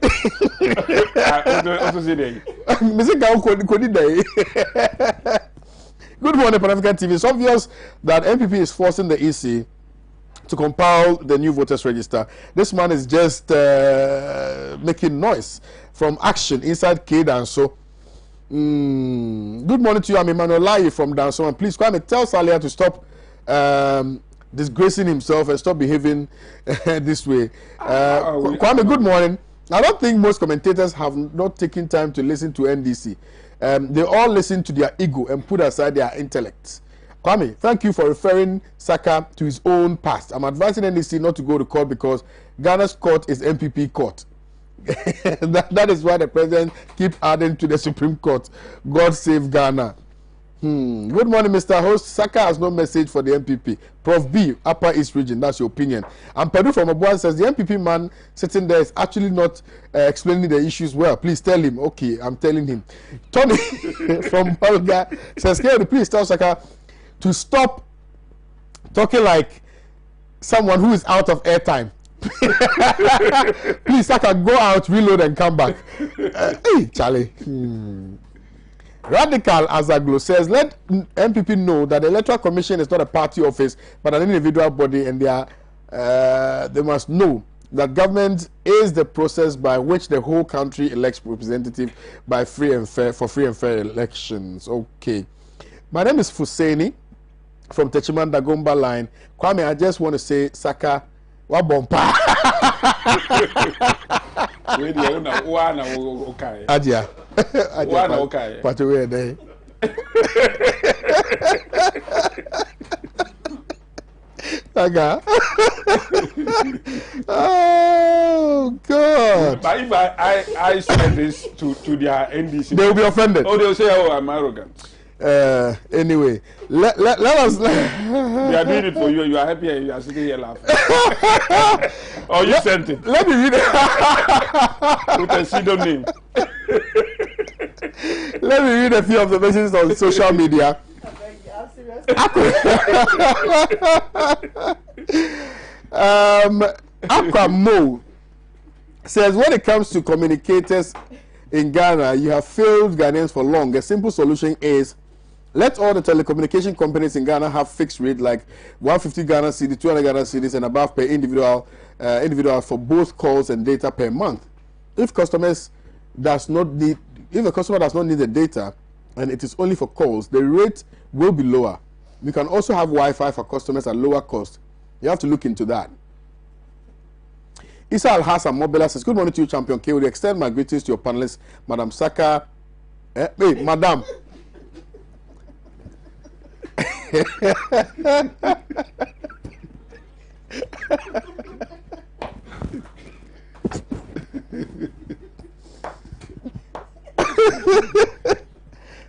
[SPEAKER 2] Good morning, Pan-African TV. It's obvious that MPP is forcing the EC to compile the new voters register. This man is just making noise from action inside DANSO. Good morning to you. I'm Emmanuel Lai from DANSO, and please come and tell Salia to stop disgracing himself and stop behaving this way. Kwame, good morning. I don't think most commentators have not taken time to listen to NDC. They all listen to their ego and put aside their intellect. Kwame, thank you for referring Saka to his own past. I'm advising NDC not to go to court because Ghana's court is MPP court. that is why the president keep adding to the Supreme Court. God save Ghana. Good morning, Mr. Host. Saka has no message for the MPP. Prof B, Upper East Region, that's your opinion. And Peru from Abuan says the MPP man sitting there is actually not explaining the issues well. Please tell him. Okay, I'm telling him. Tony from Olga says, please tell Saka to stop talking like someone who is out of airtime. Please, Saka, go out, reload, and come back. Hey, Charlie. Radical Azaglo says, let MPP know that the Electoral Commission is not a party office, but an individual body, and they must know that government is the process by which the whole country elects representative by free and fair elections. Okay. My name is Fuseni from Techiman Dagomba line. Kwame, I just want to say, Saka, wabompa. Adia.
[SPEAKER 8] Okay.
[SPEAKER 2] But we're there. Saga. Oh God!
[SPEAKER 8] But if I say this to their NDC,
[SPEAKER 2] they will be offended.
[SPEAKER 8] Oh, they'll say, "Oh, I'm arrogant."
[SPEAKER 2] Anyway, let us.
[SPEAKER 8] They are doing it for you. You are happy and you are sitting here laughing. Or you sent it.
[SPEAKER 2] Let me read it.
[SPEAKER 8] With a pseudonym.
[SPEAKER 2] Let me read a few observations on social media. Aqua Mo says, when it comes to communicators in Ghana, you have failed Ghanaians for long. A simple solution is let all the telecommunication companies in Ghana have fixed rate like 150 Ghana cedis, 200 Ghana cedis and above per individual for both calls and data per month. If a customer does not need the data and it is only for calls, the rate will be lower. You can also have Wi-Fi for customers at lower cost. You have to look into that. Isa Al-Hassan Mobila says, good morning to you, Champion K. Would extend my greetings to your panelists, Madam Saka. Hey, Madam.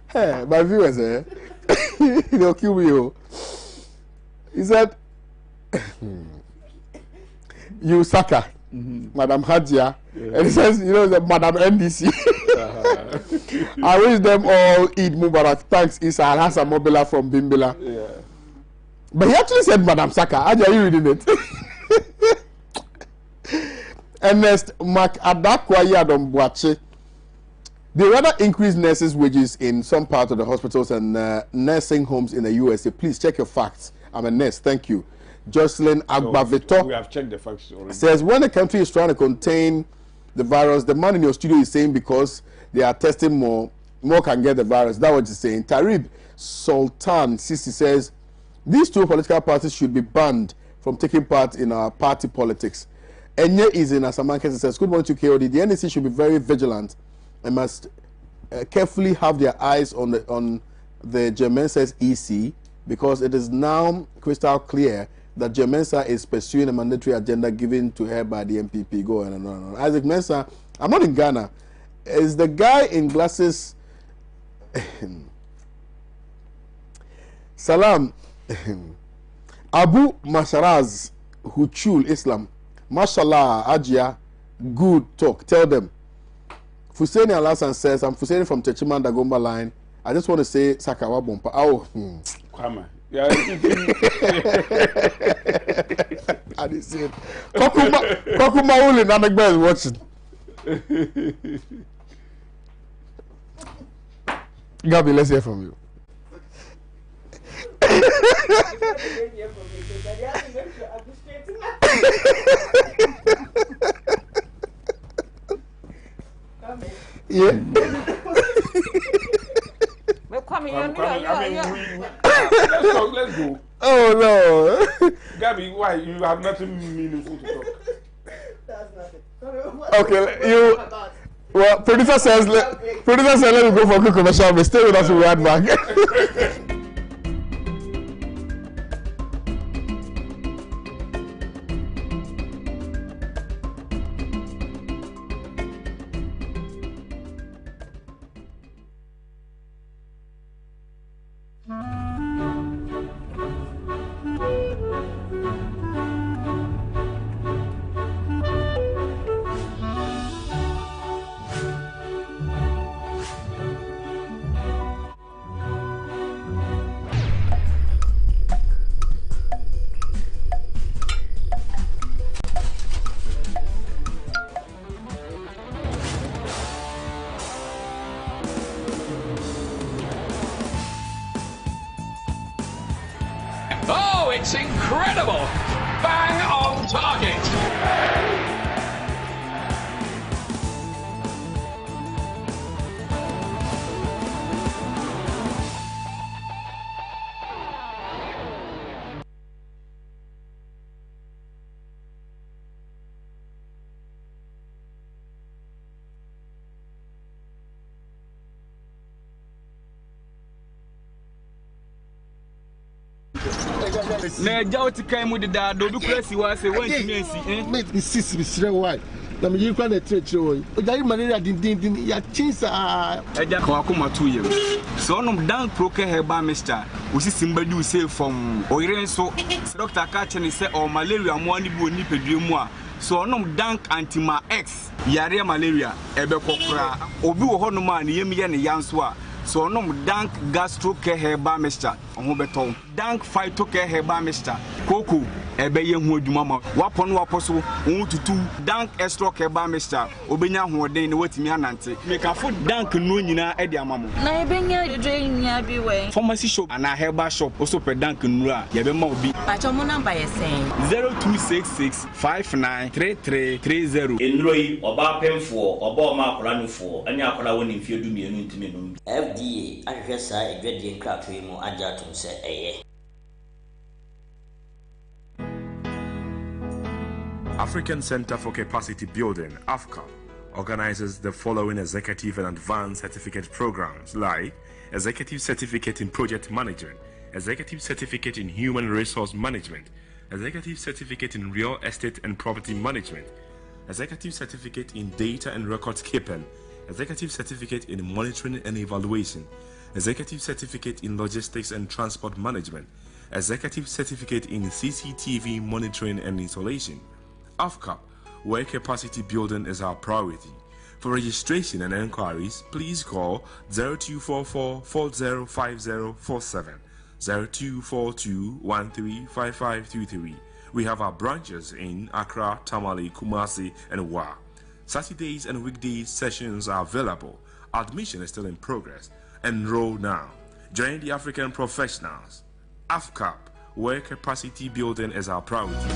[SPEAKER 2] Hey, my viewers, they'll kill me. He said, you Saka, Madam Hajia, and he says, you know, the Madam NDC. I wish them all Eid Mubarak. Thanks, Isa Al-Hassan Mobila from Bimbila.
[SPEAKER 8] Yeah.
[SPEAKER 2] But he actually said Madam Saka. Hajia, are you reading it? Ernest Mac Adakwa Yadom Boache. They rather increase nurses' wages in some parts of the hospitals and nursing homes in the USA. Please check your facts. I'm a nurse. Thank you. Jocelyn Agbavito.
[SPEAKER 8] We have checked the facts already. Says
[SPEAKER 2] when the country is trying to contain the virus, the man in your studio is saying because they are testing more can get the virus. That's what he's saying. Tarib Sultan Sisi says these two political parties should be banned from taking part in our party politics. Enye is in Asamanke says, good morning to KOD. The NDC should be very vigilant and must carefully have their eyes on the Germainsa's EC, because it is now crystal clear that Germainsa is pursuing a mandatory agenda given to her by the MPP. Go on and on and on. Isaac Mensah, I'm not in Ghana. Is the guy in glasses? Salam. Abu Masharaz Huchul Islam. Mashallah, Ajia, good talk. Tell them. Fuseni Alasan says, I'm Fuseni from Techiman Dagomba line. I just want to say Sakawa Bompa. Oh,
[SPEAKER 8] Kwame. Yeah.
[SPEAKER 2] I didn't see it. Kokuma Uli Nanagba is watching. Gabi, let's hear from you. Yeah.
[SPEAKER 8] Let's go.
[SPEAKER 2] Oh no.
[SPEAKER 8] Gabby, why? You have nothing meaningful to talk.
[SPEAKER 7] That's nothing.
[SPEAKER 2] Okay, you. Well, producer says let me go for a quick commercial. But stay with us. We'll be right back.
[SPEAKER 9] Oh, it's incredible! Bang on target!
[SPEAKER 1] Na jauti kai mu da do bi kurasi wa se wanti mensi
[SPEAKER 10] mate insist be sire why na me yikwa na treche wo o jari malaria din ya chinsa
[SPEAKER 1] eja kwa kuma tuye so onum dan proke heba mister usi simbadi use from oirenso doctor ka chene se o malaria mo ani bi oni pedue mu a so onum dank antima x yare malaria ebe kokra obi wo honum a ne yem ye ne yanso a so onum dank gastro care heba mister oho beton dank phyto care heba mister koko ebe ye hu adwuma ma wapon waposo won tutu dank extra care ba mister obenya hoden ne watimi anante mekafo dank no nyina e de amamo
[SPEAKER 11] na ebenya dwe nya bi we
[SPEAKER 1] pharmacy shop ana herba shop also per dank no a ye be ma obi
[SPEAKER 11] pacho mo number ye sen
[SPEAKER 1] 0266593330
[SPEAKER 4] enroi oba pemfo oba ma akora nufo anya akora woni mfie du mienu ntimi no
[SPEAKER 5] FDA ahwehwe saa edwadie nkratoe mu agya atom se eye.
[SPEAKER 6] African Center for Capacity Building, AFCA, organizes the following executive and advanced certificate programs like Executive Certificate in Project Management, Executive Certificate in Human Resource Management, Executive Certificate in Real Estate and Property Management, Executive Certificate in Data and Records Keeping, Executive Certificate in Monitoring and Evaluation, Executive Certificate in Logistics and Transport Management, Executive Certificate in CCTV Monitoring and Installation. AFCA, where capacity building is our priority. For registration and enquiries, please call 0244 405047, 0242135523. We have our branches in Accra, Tamale, Kumasi, and Wa. Saturdays and weekdays sessions are available. Admission is still in progress. Enroll now. Join the African professionals. AFCAP, where capacity building is our priority.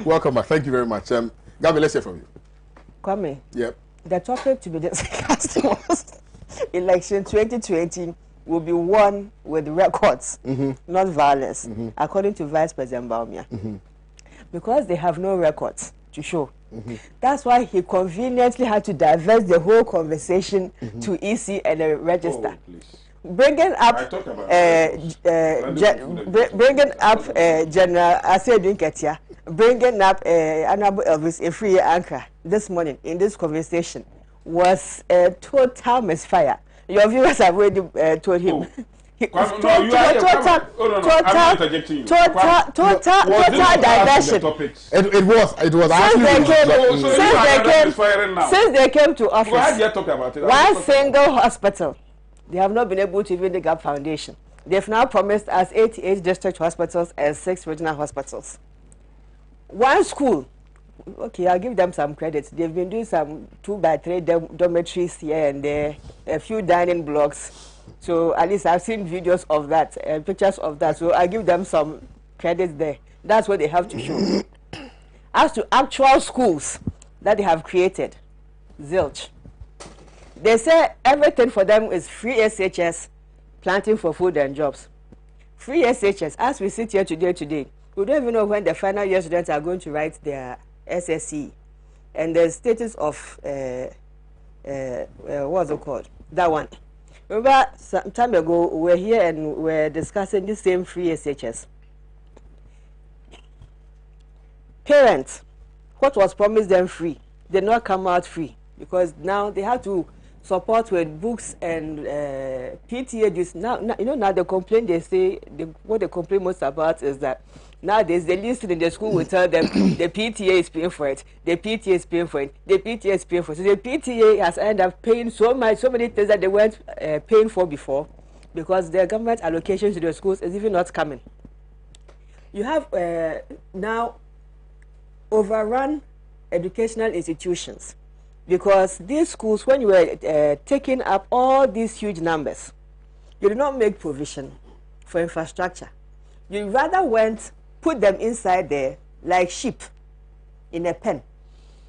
[SPEAKER 2] Welcome back. Thank you very much. Gabby, let's hear from you.
[SPEAKER 7] Kwame.
[SPEAKER 2] Yep.
[SPEAKER 7] The topic to be discussed was election 2020 will be won with records, not violence, according to Vice President Baumia. Because they have no records to show. That's why he conveniently had to divert the whole conversation to EC and the register. Bringing up General Asedin Ketia, bringing up Honorable Elvis Efree Anchor this morning in this conversation was a total misfire. Your viewers have already told him. Total diversion.
[SPEAKER 2] It was
[SPEAKER 7] since they came to office. One single hospital. They have not been able to even dig up foundation. They've now promised us 88 district hospitals and 6 regional hospitals. One school, okay, I'll give them some credit. They've been doing some 2x3 dormitories here and there, a few dining blocks. So at least I've seen videos of that, pictures of that. So I give them some credit there. That's what they have to show. As to actual schools that they have created, zilch. They say everything for them is free SHS, planting for food and jobs. Free SHS, as we sit here today, we don't even know when the final year students are going to write their SSC. And the status of, what's it called? That one. Remember, some time ago, we were here and we were discussing the same free SHS. Parents, what was promised them free did not come out free because now they have to support with books and PTA dues. Now, you know, now the complaint they say, what they complain most about is that Nowadays, the least in the school will tell them the PTA is paying for it, the PTA is paying for it, the PTA is paying for it. So the PTA has ended up paying so many things that they weren't paying for before, because the government allocations to the schools is even not coming. You have now overrun educational institutions, because these schools, when you were taking up all these huge numbers, you did not make provision for infrastructure. You rather put them inside there like sheep in a pen,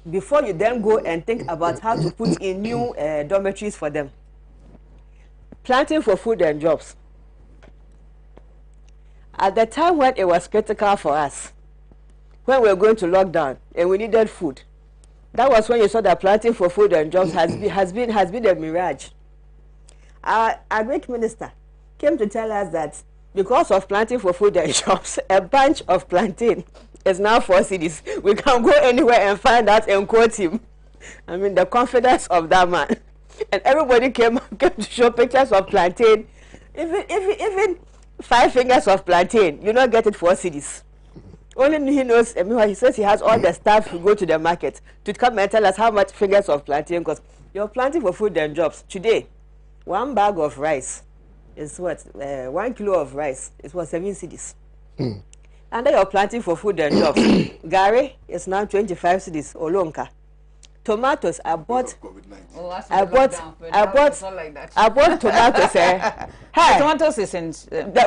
[SPEAKER 7] before you then go and think about how to put in new dormitories for them. Planting for food and jobs. At the time when it was critical for us, when we were going to lockdown and we needed food, that was when you saw that planting for food and jobs has been a mirage. Our agric minister came to tell us that because of planting for food and jobs, a bunch of plantain is now 4 cities. We can go anywhere and find out and quote him. I mean, the confidence of that man. And everybody came to show pictures of plantain. Even 5 fingers of plantain, you don't get it 4 cities. Only he knows. He says he has all the staff to go to the market to come and tell us how much fingers of plantain cost. You're planting for food and jobs. Today, 1 bag of rice is what? 1 kilo of rice is what? 7 cedis. And then you're planting for food and jobs. Gary is now 25 cedis. Olonka. Tomatoes, I bought tomatoes. Hey,
[SPEAKER 3] tomatoes is in.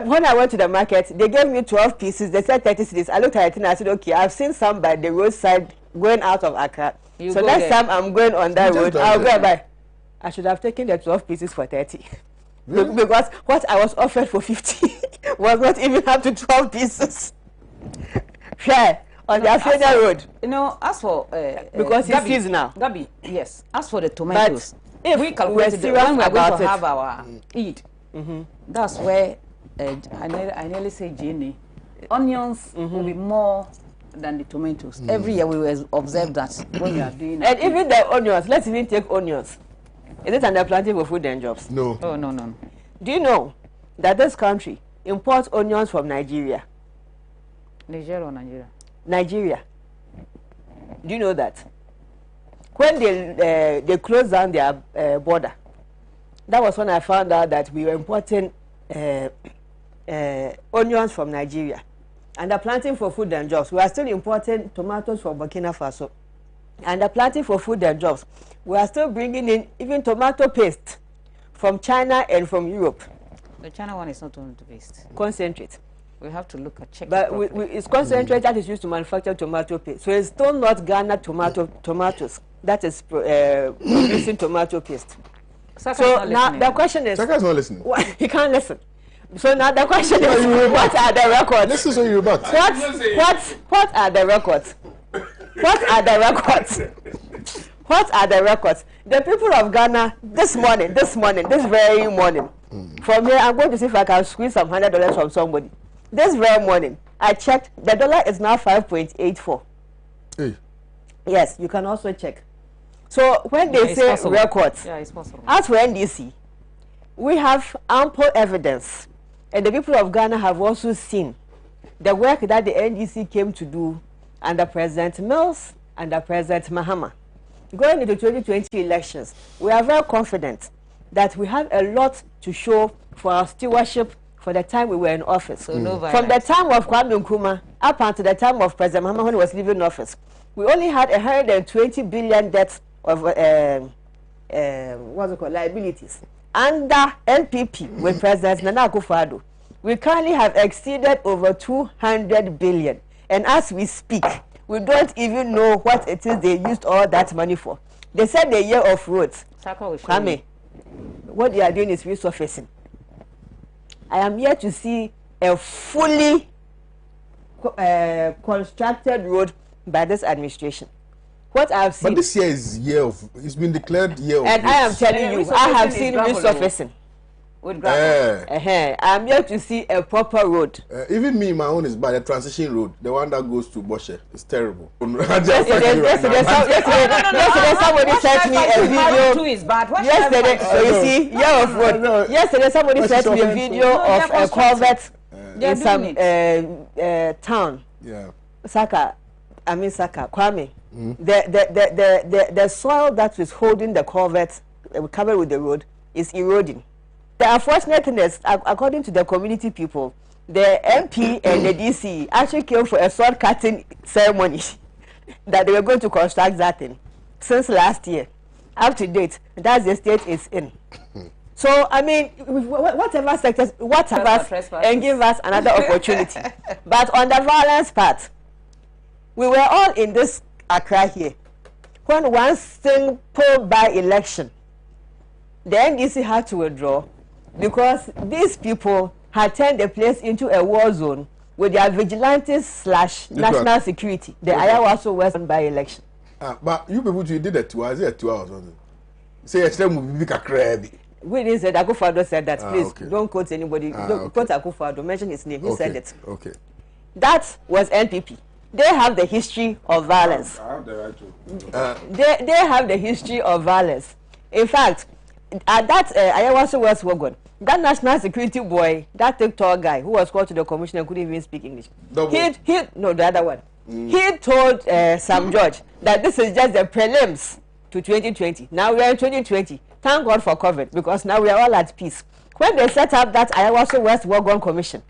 [SPEAKER 7] When I went to the market, they gave me 12 pieces. They said 30 cedis. I looked at it and I said, okay, I've seen some by the roadside going out of Accra. So next time I'm going on that road, I'll go buy. I should have taken the 12 pieces for 30. Really? Because what I was offered for 50 was not even up to 12 pieces. Fair. On the Afenia Road.
[SPEAKER 3] You know, as for
[SPEAKER 7] because it's seasonal.
[SPEAKER 3] Gabi, yes. As for the tomatoes,
[SPEAKER 7] but if
[SPEAKER 3] we calculated when we are going to have our Eid. That's where I nearly say Jenny. Onions will be more than the tomatoes. Every year we will observe that when we are doing.
[SPEAKER 7] And even the onions, let's even take onions. Is it under planting for food and jobs?
[SPEAKER 2] No.
[SPEAKER 3] Oh no.
[SPEAKER 7] Do you know that this country imports onions from Nigeria?
[SPEAKER 3] Nigeria or Nigeria?
[SPEAKER 7] Nigeria. Do you know that? When they closed down their border, that was when I found out that we were importing onions from Nigeria. And the planting for food and jobs, we are still importing tomatoes from Burkina Faso. And the planting for food and jobs, we are still bringing in even tomato paste from China and from Europe.
[SPEAKER 3] The China one is not tomato paste.
[SPEAKER 7] Concentrate.
[SPEAKER 3] We have to look at check.
[SPEAKER 7] But it's concentrate that is used to manufacture tomato paste. So it's still not Ghana tomatoes that is producing tomato paste. So now the question is,
[SPEAKER 2] Saka is not listening.
[SPEAKER 7] He can't listen. So now the question is, what are the records?
[SPEAKER 2] Listen, so you back.
[SPEAKER 7] What are the records? What are the records? What are the records? The people of Ghana this very morning. From here, I'm going to see if I can squeeze some $100 from somebody. This very morning, I checked. The dollar is now 5.84.
[SPEAKER 2] Hey.
[SPEAKER 7] Yes, you can also check. So when they say possible. Records,
[SPEAKER 3] it's possible.
[SPEAKER 7] As for NDC, we have ample evidence, and the people of Ghana have also seen the work that the NDC came to do under President Mills and under President Mahama. Going into 2020 elections, we are very confident that we have a lot to show for our stewardship for the time we were in office.
[SPEAKER 3] So no
[SPEAKER 7] From the time of Kwame Nkrumah up until the time of President Mahama when he was leaving office, we only had 120 billion debts of liabilities. Under NPP with President Nana Akufo-Addo, we currently have exceeded over 200 billion. And as we speak, we don't even know what it is they used all that money for. They said the year of roads. Kwame, what they are doing is resurfacing. I am here to see a fully constructed road by this administration. What I have seen.
[SPEAKER 2] But this year is it's been declared year of.
[SPEAKER 7] And I am telling you, I have seen resurfacing.
[SPEAKER 3] With gravel.
[SPEAKER 7] I am here to see a proper road.
[SPEAKER 2] Even me, my own is bad. The transition road, the one that goes to Bosche, is terrible.
[SPEAKER 7] Yesterday, somebody sent me a video. Yesterday, so you see, year of road. Yesterday, somebody sent me a video of a culvert in some town.
[SPEAKER 2] Yeah.
[SPEAKER 7] Kwame. The soil that is holding the culvert covered with the road is eroding. The unfortunate thing is, according to the community people, the MP and the DC actually came for a sword cutting ceremony that they were going to construct that thing since last year. Up to date, that's the state it's in. So, I mean, whatever sectors, and give us another opportunity. But on the violence part, we were all in this Accra here. When one simple by-election, the NDC had to withdraw because these people had turned the place into a war zone with their vigilantes / national security. The Ayawaso West by-election.
[SPEAKER 2] But you people, you did it 2 hours. 2 hours. Say it's them big Accra.
[SPEAKER 7] We didn't say that. Akufo-Addo said that. Please don't quote anybody. Don't quote Akufo-Addo. Mention his name. He said it.
[SPEAKER 2] Okay.
[SPEAKER 7] That was NPP. They have the history of violence.
[SPEAKER 8] I have the right to.
[SPEAKER 7] They have the history of violence. In fact, at that Ayawaso West Wagon, that national security boy, that TikTok guy who was called to the commission and couldn't even speak English. No, the other one. He told Sam George that this is just the prelims to 2020. Now we are in 2020. Thank God for COVID, because now we are all at peace. When they set up that Ayawaso West Wagon Commission,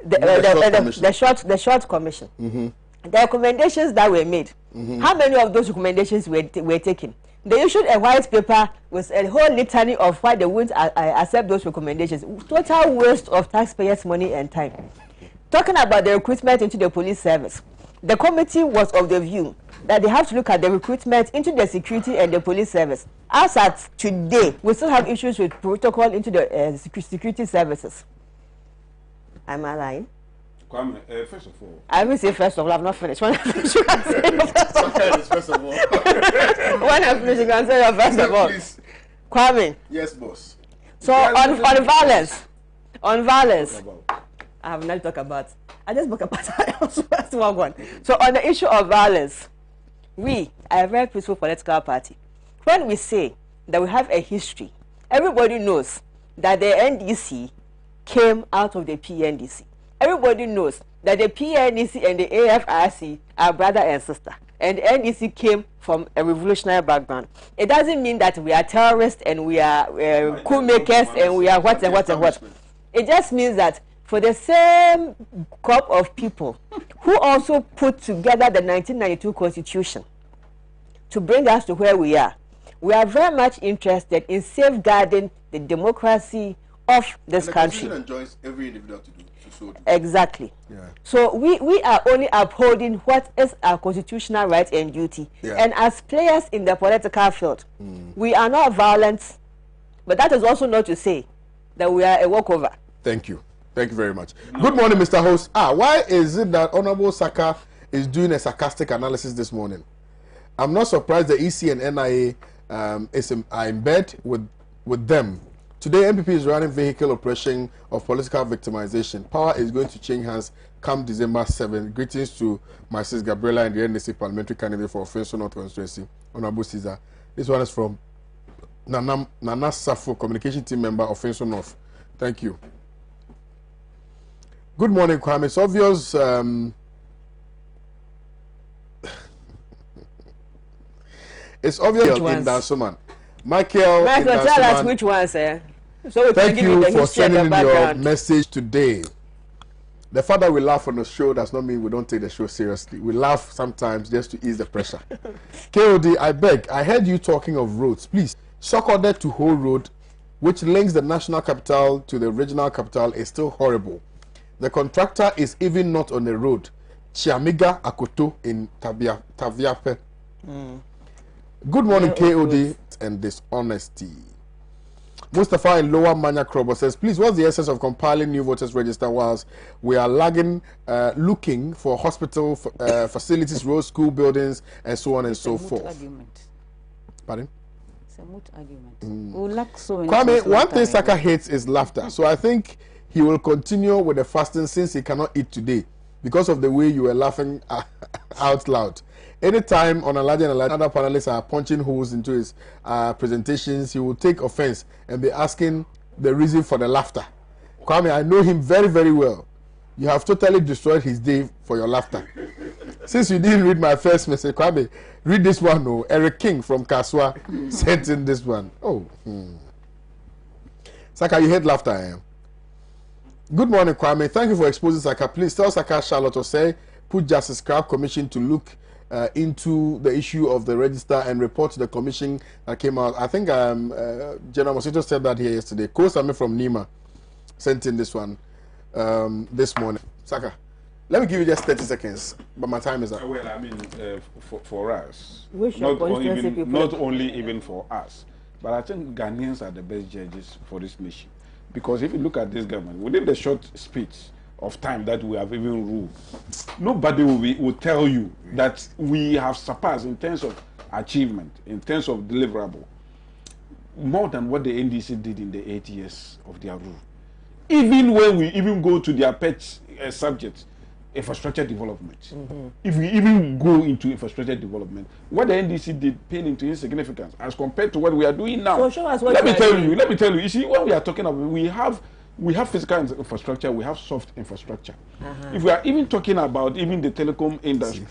[SPEAKER 7] the short commission, the recommendations that were made, how many of those recommendations were taken? They issued a white paper with a whole litany of why they wouldn't accept those recommendations. Total waste of taxpayers' money and time. Talking about the recruitment into the police service, the committee was of the view that they have to look at the recruitment into the security and the police service. As at today, we still have issues with protocol into the security services. Am I lying?
[SPEAKER 8] Kwame, first of all.
[SPEAKER 7] I will say first of all, I've not finished. When I finish, you can say
[SPEAKER 2] first of all.
[SPEAKER 7] When I finish, you can say your first of all.
[SPEAKER 2] Please.
[SPEAKER 7] Kwame.
[SPEAKER 2] Yes, boss.
[SPEAKER 7] So on violence, I have not talked about. I just spoke about first one. So on the issue of violence, we are a very peaceful political party. When we say that we have a history, everybody knows that the NDC came out of the PNDC. Everybody knows that the PNDC and the AFRC are brother and sister, and the NDC came from a revolutionary background. It doesn't mean that we are terrorists and we are coup makers and we are what and what and what. It just means that for the same crop of people who also put together the 1992 Constitution to bring us to where we are very much interested in safeguarding the democracy of this country.
[SPEAKER 2] The Constitution enjoins every individual to do.
[SPEAKER 7] Exactly.
[SPEAKER 2] Yeah.
[SPEAKER 7] So we are only upholding what is our constitutional right and duty.
[SPEAKER 2] Yeah.
[SPEAKER 7] And as players in the political field, we are not violent, but that is also not to say that we are a walkover.
[SPEAKER 2] Thank you. Thank you very much. Good morning, Mr. Host. Why is it that Honorable Saka is doing a sarcastic analysis this morning? I'm not surprised the EC and NIA are in bed with them. Today, MPP is running vehicle oppression of political victimization. Power is going to change hands come December 7th. Greetings to my sister Gabriela and the NDC parliamentary candidate for Finso North constituency, Honorable Caesar. This one is from Nana Safo, communication team member of Finso North. Thank you. Good morning, Kwame. It's obvious. It's obvious in DANSO, man. Michael,
[SPEAKER 7] tell us which ones, so we
[SPEAKER 2] thank
[SPEAKER 7] can give
[SPEAKER 2] you
[SPEAKER 7] the
[SPEAKER 2] for
[SPEAKER 7] history and
[SPEAKER 2] sending
[SPEAKER 7] the
[SPEAKER 2] your
[SPEAKER 7] background.
[SPEAKER 2] message today. The fact that we laugh on the show does not mean we don't take the show seriously. We laugh sometimes just to ease the pressure. KOD, I beg, I heard you talking of roads. Please, Sokodet to Whole Road, which links the national capital to the regional capital, is still horrible. The contractor is even not on the road. Chiamiga Akoto in Taviape. Good morning, KOD, and dishonesty. Mustafa in Lower Manya Krobo says, please, what's the essence of compiling new voters register whilst we are lagging, looking for hospital facilities, road, school buildings, and so on and so forth?
[SPEAKER 3] Argument.
[SPEAKER 2] Pardon?
[SPEAKER 3] It's a moot argument. We lack so many
[SPEAKER 2] Kwame, one thing Saka hates is laughter. So I think he will continue with the fasting since he cannot eat today because of the way you were laughing out loud. Anytime on Alaji and other panelists are punching holes into his presentations, he will take offense and be asking the reason for the laughter. Kwame, I know him very, very well. You have totally destroyed his day for your laughter. Since you didn't read my first message, Kwame, read this one. Oh, Eric King from Kaswa sent in this one. Oh, Saka, you hate laughter, eh? Good morning, Kwame. Thank you for exposing Saka. Please tell Saka Charlotte to say, put Justice Crab Commission to look into the issue of the register and report to the commission that came out. I think General Mosito said that here yesterday. Kosame from Nima sent in this one this morning. Saka, let me give you just 30 seconds, but my time is up.
[SPEAKER 8] Well, I mean, for us,
[SPEAKER 7] not
[SPEAKER 8] only even for us, but I think Ghanaians are the best judges for this nation. Because if you look at this government, within the short speech of time that we have even ruled, nobody will tell you that we have surpassed in terms of achievement, in terms of deliverable, more than what the NDC did in the 8 years of their rule. Even when we even go to their pet subject, infrastructure development. If we even go into infrastructure development, what the NDC did paled into insignificance as compared to what we are doing now.
[SPEAKER 7] So show us what
[SPEAKER 8] let me tell you, you see, when we are talking about, we have physical infrastructure, we have soft infrastructure. If we are even talking about even the telecom industry,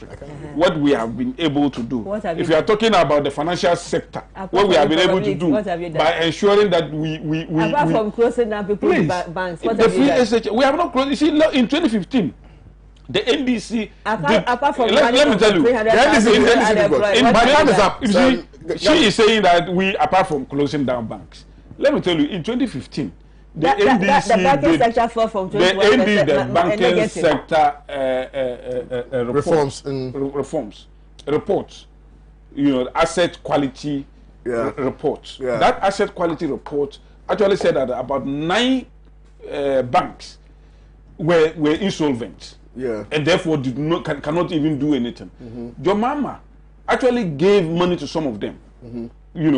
[SPEAKER 8] what we have been able to do, if we are talking about the financial sector, what we have been able to do by ensuring that we
[SPEAKER 7] apart from closing down people's banks, what have you done?
[SPEAKER 8] We have not closed. You see, in 2015, the NDC.
[SPEAKER 7] Apart from
[SPEAKER 8] let me tell you,
[SPEAKER 2] my time is up.
[SPEAKER 8] You see, she is saying that we, apart from closing down banks, let me tell you, in 2015. The
[SPEAKER 7] banking sector fell from 21%.
[SPEAKER 8] The banking sector reports, asset quality reports. That asset quality report actually said that about 9 banks were insolvent, and therefore cannot even do anything. Your mama actually gave money to some of them,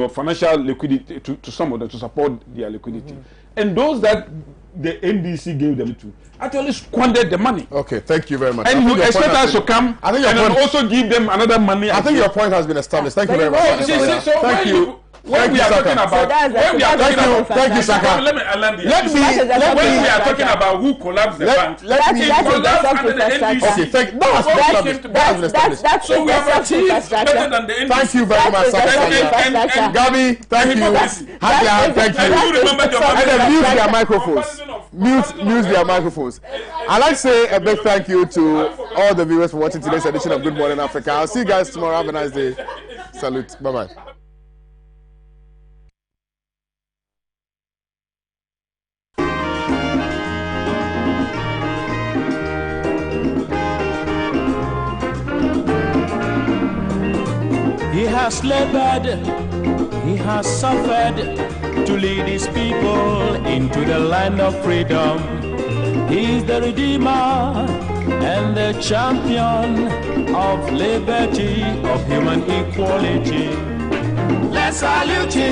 [SPEAKER 8] financial liquidity to some of them to support their liquidity. And those that the NDC gave them to actually squandered the money.
[SPEAKER 2] Okay, thank you very much.
[SPEAKER 8] And you expect us to come and also give them another money.
[SPEAKER 2] I think your point has been established. Thank you very much.
[SPEAKER 8] Thank you. When we are talking about,
[SPEAKER 2] thank you, Saka.
[SPEAKER 8] Let me when we are talking about who collapsed the bank,
[SPEAKER 2] okay,
[SPEAKER 8] so we have achieved better than the NDC.
[SPEAKER 2] Thank you very much, Saka. Gabi, thank you. Hadia, thank you. And then mute their microphones. Mute their microphones. I'd like to say a big thank you to all the viewers for watching today's edition of Good Morning Africa. I'll see you guys tomorrow. Have a nice day. Salute. Bye-bye.
[SPEAKER 12] He has labored, he has suffered to lead his people into the land of freedom. He is the Redeemer and the champion of liberty, of human equality. Let's salute him.